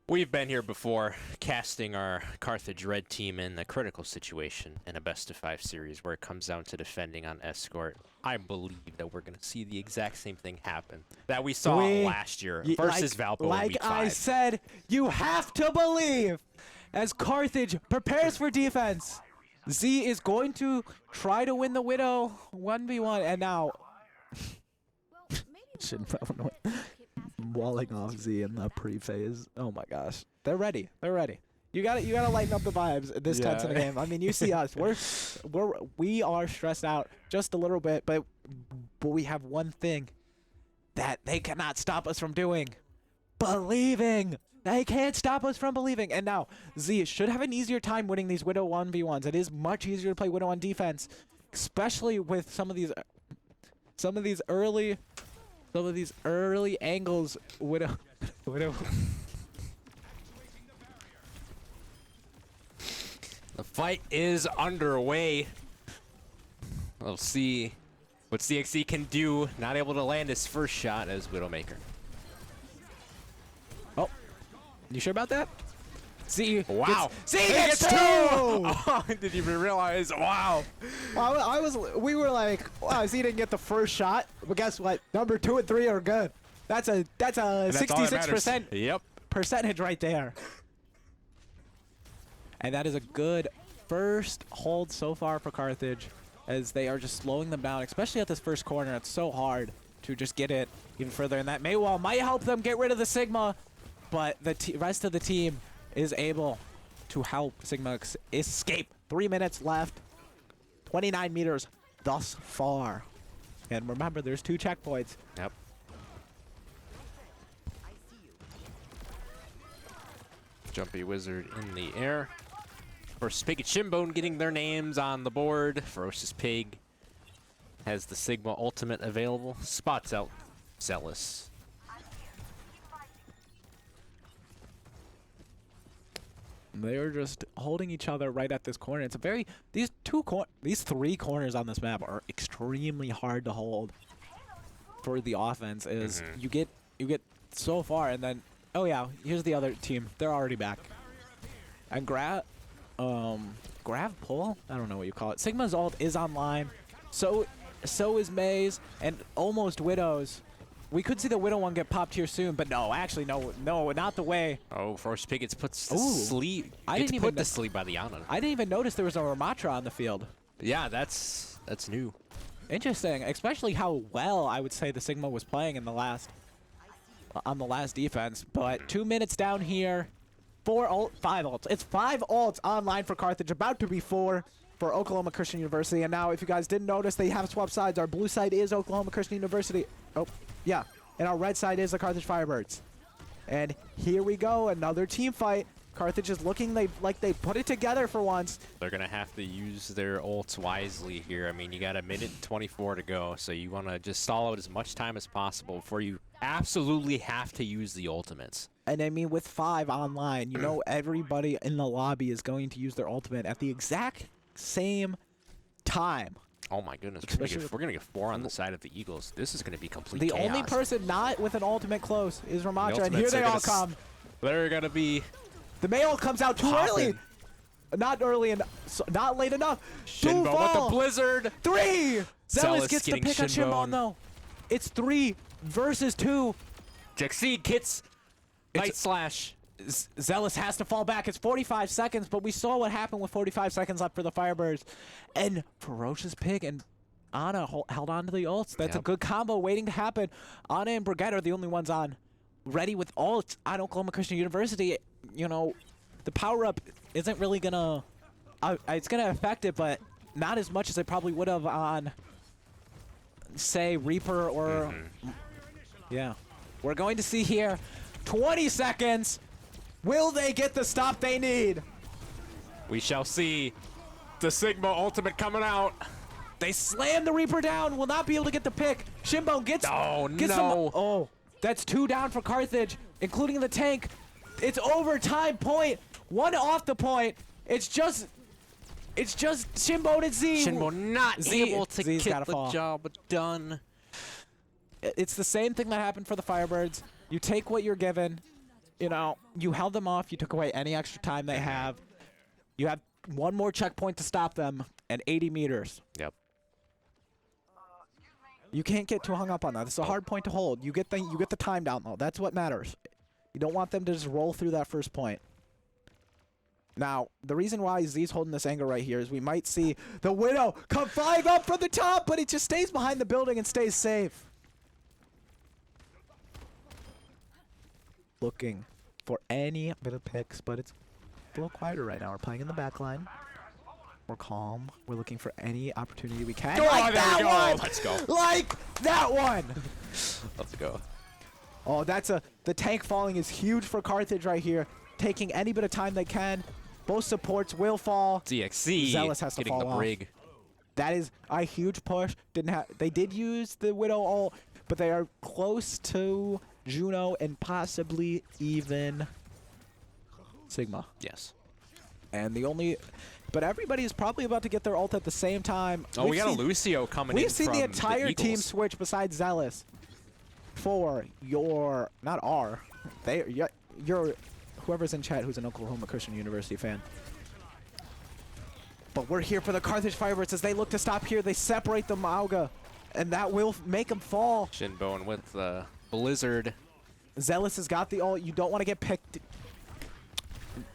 We've been here before, casting our Carthage Red team in a critical situation in a best-of-5 series where it comes down to defending on Escort. I believe that we're going to see the exact same thing happen that we saw last year versus Valpo in Week 5. Like I said, you have to believe as Carthage prepares for defense. Z is going to try to win the Widow 1v1, and now Shinbone walling off Z in the pre-phase. Oh my gosh, they're ready. They're ready. You gotta lighten up the vibes at this tense in the game. I mean, you see us. We are stressed out just a little bit, but we have one thing that they cannot stop us from doing: believing. They can't stop us from believing. And now Z should have an easier time winning these Widow 1v1s. It is much easier to play Widow on defense, especially with some of these early angles. Widow. The fight is underway. We'll see what NECC can do. Not able to land his first shot as Widowmaker. Oh, you sure about that? Z. Wow. Z gets 2! Oh, I didn't even realize. Wow. We were like, wow, Z didn't get the first shot, but guess what? Number 2 and 3 are good. That's a 66% Yep. percentage right there. And that is a good first hold so far for Carthage, as they are just slowing them down, especially at this first corner. It's so hard to just get it even further. And that Maywall might help them get rid of the Sigma, but the rest of the team is able to help Sigma escape. 3 minutes left, 29 meters thus far. And remember, there's 2 checkpoints. Yep. Jumpy Wizard in the air. First Pig and Shinbone getting their names on the board. Ferocious Pig has the Sigma ultimate available. Spots out Zealous. They're just holding each other right at this corner. It's a very these 3 corners on this map are extremely hard to hold for the offense. Is you get so far, and then oh yeah, here's the other team. They're already back. And grab pull. I don't know what you call it. Sigma's ult is online. So is May's and almost Widow's. We could see the Widow one get popped here soon, but no, actually no, not the way. Oh, Ferocious Pig gets put to sleep. I didn't even put to sleep by the Ana. I didn't even notice there was a Ramatra on the field. Yeah, that's new. Interesting, especially how well I would say the Sigma was playing in the last on the last defense. But 2 minutes down here, 5 ults. It's 5 ults online for Carthage, about to be 4 for Oklahoma Christian University. And now, if you guys didn't notice, they have swapped sides. Our blue side is Oklahoma Christian University. Oh, yeah. And our red side is the Carthage Firebirds. And here we go, another team fight. Carthage is looking like they put it together for once. They're going to have to use their ults wisely here. I mean, you got 1:24 to go, so you want to just stall out as much time as possible before you absolutely have to use the ultimates. And I mean, with 5 online, you know everybody in the lobby is going to use their ultimate at the exact same time. Oh my goodness, we're gonna get 4 on the side of the Eagles. This is gonna be complete chaos. The only person not with an ultimate close is Ramatra, and here they all come. They're gonna be. The Mayo comes out too early. Not early enough. Not late enough. Shinbone with the Blizzard. 3. Zealous gets the pick on Shinbone. Shinbone though. It's 3 versus 2. Jaxid gets Night Slash. Zealous has to fall back. It's 45 seconds, but we saw what happened with 45 seconds left for the Firebirds. And Ferocious Pig and Ana held on to the ults. That's a good combo waiting to happen. Ana and Brigette are the only ones on ready with ults on Oklahoma Christian University. You know, the power-up isn't really going to... it's going to affect it, but not as much as it probably would have on, say, Reaper or... Yeah. We're going to see here 20 seconds. Will they get the stop they need? We shall see. The Sigma ultimate coming out. They slam the Reaper down. Will not be able to get the pick. Shinbone gets no. Oh, that's 2 down for Carthage, including the tank. It's overtime point. 1 off the point. It's just Shinbone and Z. Shinbone not able to get the job done. It's the same thing that happened for the Firebirds. You take what you're given. You know, you held them off. You took away any extra time they have. You have 1 more checkpoint to stop them and 80 meters. Yep. You can't get too hung up on that. It's a hard point to hold. You get the time down though. That's what matters. You don't want them to just roll through that first point. Now, the reason why Z's holding this angle right here is we might see the Widow come flying up from the top, but it just stays behind the building and stays safe. Looking for any bit of picks, but it's a little quieter right now. We're playing in the back line. We're calm. We're looking for any opportunity we can. Like that one! Let's go. Like that one! Let's go. Oh, the tank falling is huge for Carthage right here. Taking any bit of time they can. Both supports will fall. NECC Zealous has to getting fall the brig. off. That is a huge push. They did use the Widow ult, but they are close to Juno and possibly even Sigma. Yes. And but everybody is probably about to get their ult at the same time. Oh, we got a Lucio coming in. We've seen the entire team Eagles. switch besides Zealous for your whoever's in chat who's an Oklahoma Christian University fan. But we're here for the Carthage Firebirds as they look to stop here. They separate the Mauga, and that will make them fall. Shinbone with the Blizzard. Zealous has got the ult. You don't want to get picked.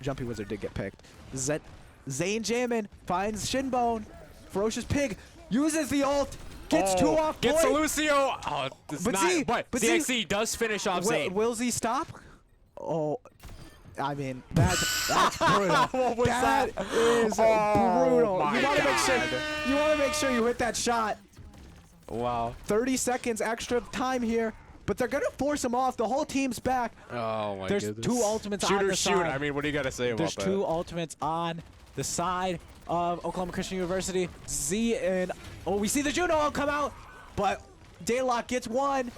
Jumpy Wizard did get picked. Zane Jamin finds Shinbone. Ferocious Pig uses the ult. Gets two off point. Gets a Lucio. Oh, it's But not. Z- but but NECC does finish off Zane. Will Z stop? Oh, I mean, that's brutal. What was That is brutal. You want to make sure you hit that shot. Wow. 30 seconds extra time here, but they're gonna force him off. The whole team's back. Oh my There's goodness. two ultimates on the Shoot. side. I mean, what do you got to say about There's that? two ultimates on the side of Oklahoma Christian University. Z and we see the Juno ult come out, but Daylock gets one.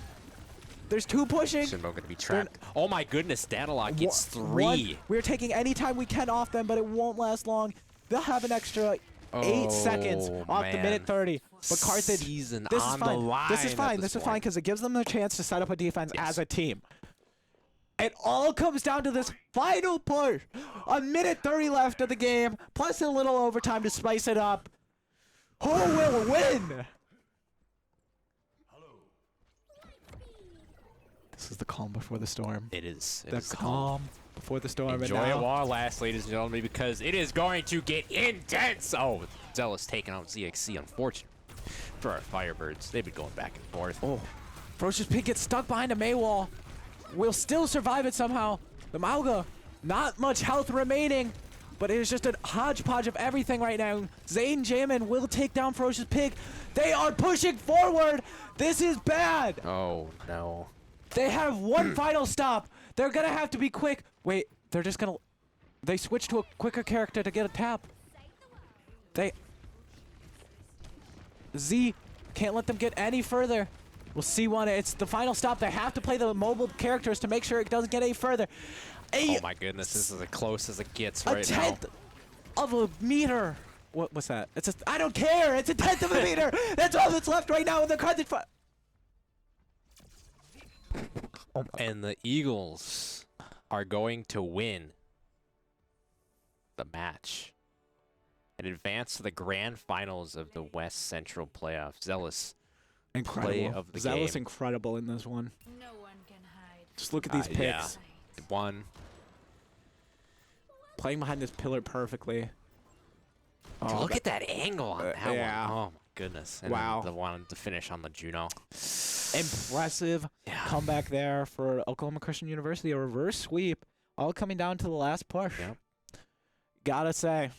There's two pushing. Shinbone going to be trapped. Oh my goodness, Danilok gets three. We're taking any time we can off them, but it won't last long. They'll have an extra 8 seconds off the minute 30. But Carthage, Season this on is fine. the line This is at fine. this This is fine point. because it gives them the chance to set up a defense Yes. as a team. It all comes down to this final push. A minute 30 left of the game, plus a little overtime to spice it up. Who will win? This is the calm before the storm. It is. It The is calm before the storm. Enjoy and it now, while it lasts, ladies and gentlemen, because it is going to get intense. Oh, Zealous taking out ZXC, unfortunate for our Firebirds. They've been going back and forth. Oh, Ferocious Pig gets stuck behind a Maywall. Will still survive it somehow. The Mauga, not much health remaining, but it is just a hodgepodge of everything right now. Zane Jamin will take down Ferocious Pig. They are pushing forward. This is bad. Oh, no. They have one final stop. They're gonna have to be quick. Wait, they switch to a quicker character to get a tap. Z can't let them get any further. We'll see one. It's the final stop. They have to play the mobile characters to make sure it doesn't get any further. Oh my goodness, this is as close as it gets right now. A tenth of a meter. What's that? I don't care. It's a tenth of a meter. That's all that's left right now in the Carthage. And the Eagles are going to win the match and advance to the grand finals of the West Central playoffs. Zealous play of the Zealous game. incredible in this one. No one can hide. Just look at these picks. Yeah. One. Playing behind this pillar perfectly. Oh, Look at that angle on that yeah. one. Oh my goodness. And Wow. the one to finish on the Juno. Impressive Yeah. comeback there for Oklahoma Christian University. A reverse sweep, all coming down to the last push. Yep. Gotta say,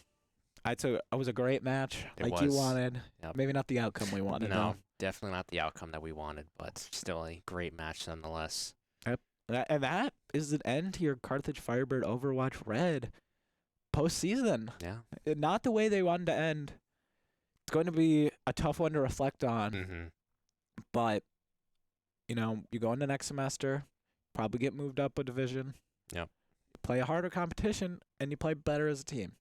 it was a great match, It like you was. wanted. Yep. Maybe not the outcome we wanted. No, definitely not the outcome that we wanted, but still a great match nonetheless. And that is an end to your Carthage Firebird Overwatch Red postseason. Yeah. Not the way they wanted to end. It's going to be a tough one to reflect on, Mm-hmm. but you go into next semester, probably get moved up a division. Yep. Play a harder competition, and you play better as a team.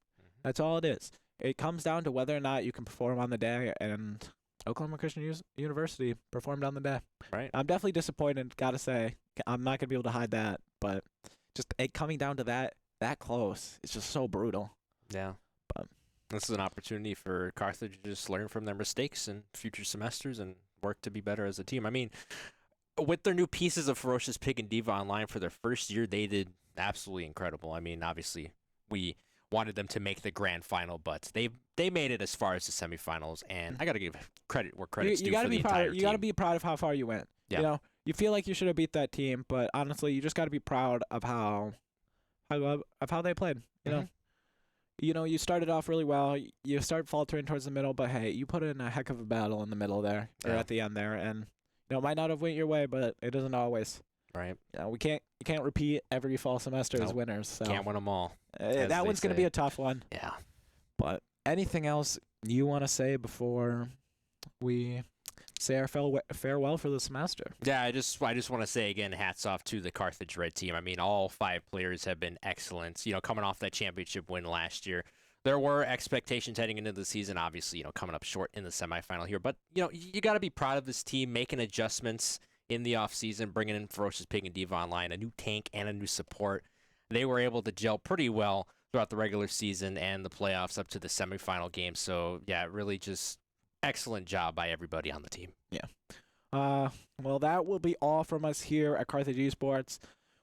That's all it is. It comes down to whether or not you can perform on the day, and Oklahoma Christian University performed on the day. Right. I'm definitely disappointed, gotta say. I'm not going to be able to hide that, but just it coming down to that close, it's just so brutal. Yeah. But this is an opportunity for Carthage to just learn from their mistakes in future semesters and work to be better as a team. I mean, with their new pieces of Ferocious Pig and Diva Online for their first year, they did absolutely incredible. I mean, obviously, we wanted them to make the grand final, but they made it as far as the semifinals, and I got to give credit where credit's due for the entire team. You got to be proud of how far you went. Yeah. You know, you feel like you should have beat that team, but honestly, you just got to be proud of how they played. You know, you started off really well. You start faltering towards the middle, but hey, you put in a heck of a battle in the middle there, or at the end there, and it might not have went your way, but it doesn't always. Right. You know, you can't repeat every fall semester as winners. So can't win them all. That one's going to be a tough one. Yeah. But anything else you want to say before we say our farewell for the semester? Yeah, I just want to say again, hats off to the Carthage Red team. I mean, all 5 players have been excellent. You know, coming off that championship win last year, there were expectations heading into the season. Obviously, you know, coming up short in the semifinal here, but you know, you got to be proud of this team making adjustments in the offseason, bringing in Ferocious Pig and Diva Online, a new tank and a new support. They were able to gel pretty well throughout the regular season and the playoffs up to the semifinal game. So yeah, really just excellent job by everybody on the team. Yeah. Well, that will be all from us here at Carthage Esports.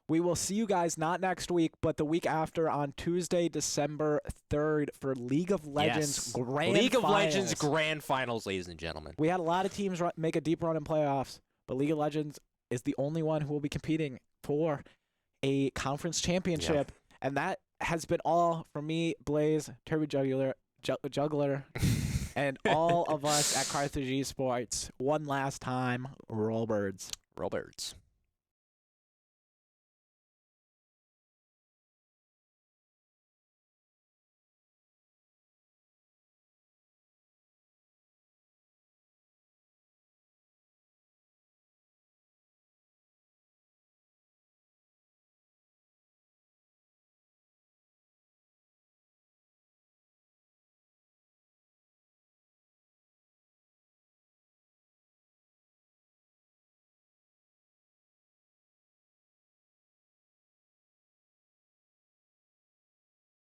We will see you guys not next week, but the week after on Tuesday, December 3rd for League of Legends Grand League of Finals. Legends Grand Finals, ladies and gentlemen. We had a lot of teams make a deep run in playoffs, but League of Legends is the only one who will be competing for a conference championship, and that has been all from me, Blaze, Turbo Juggler, and all of us at Carthage Esports. One last time, roll birds. Roll birds.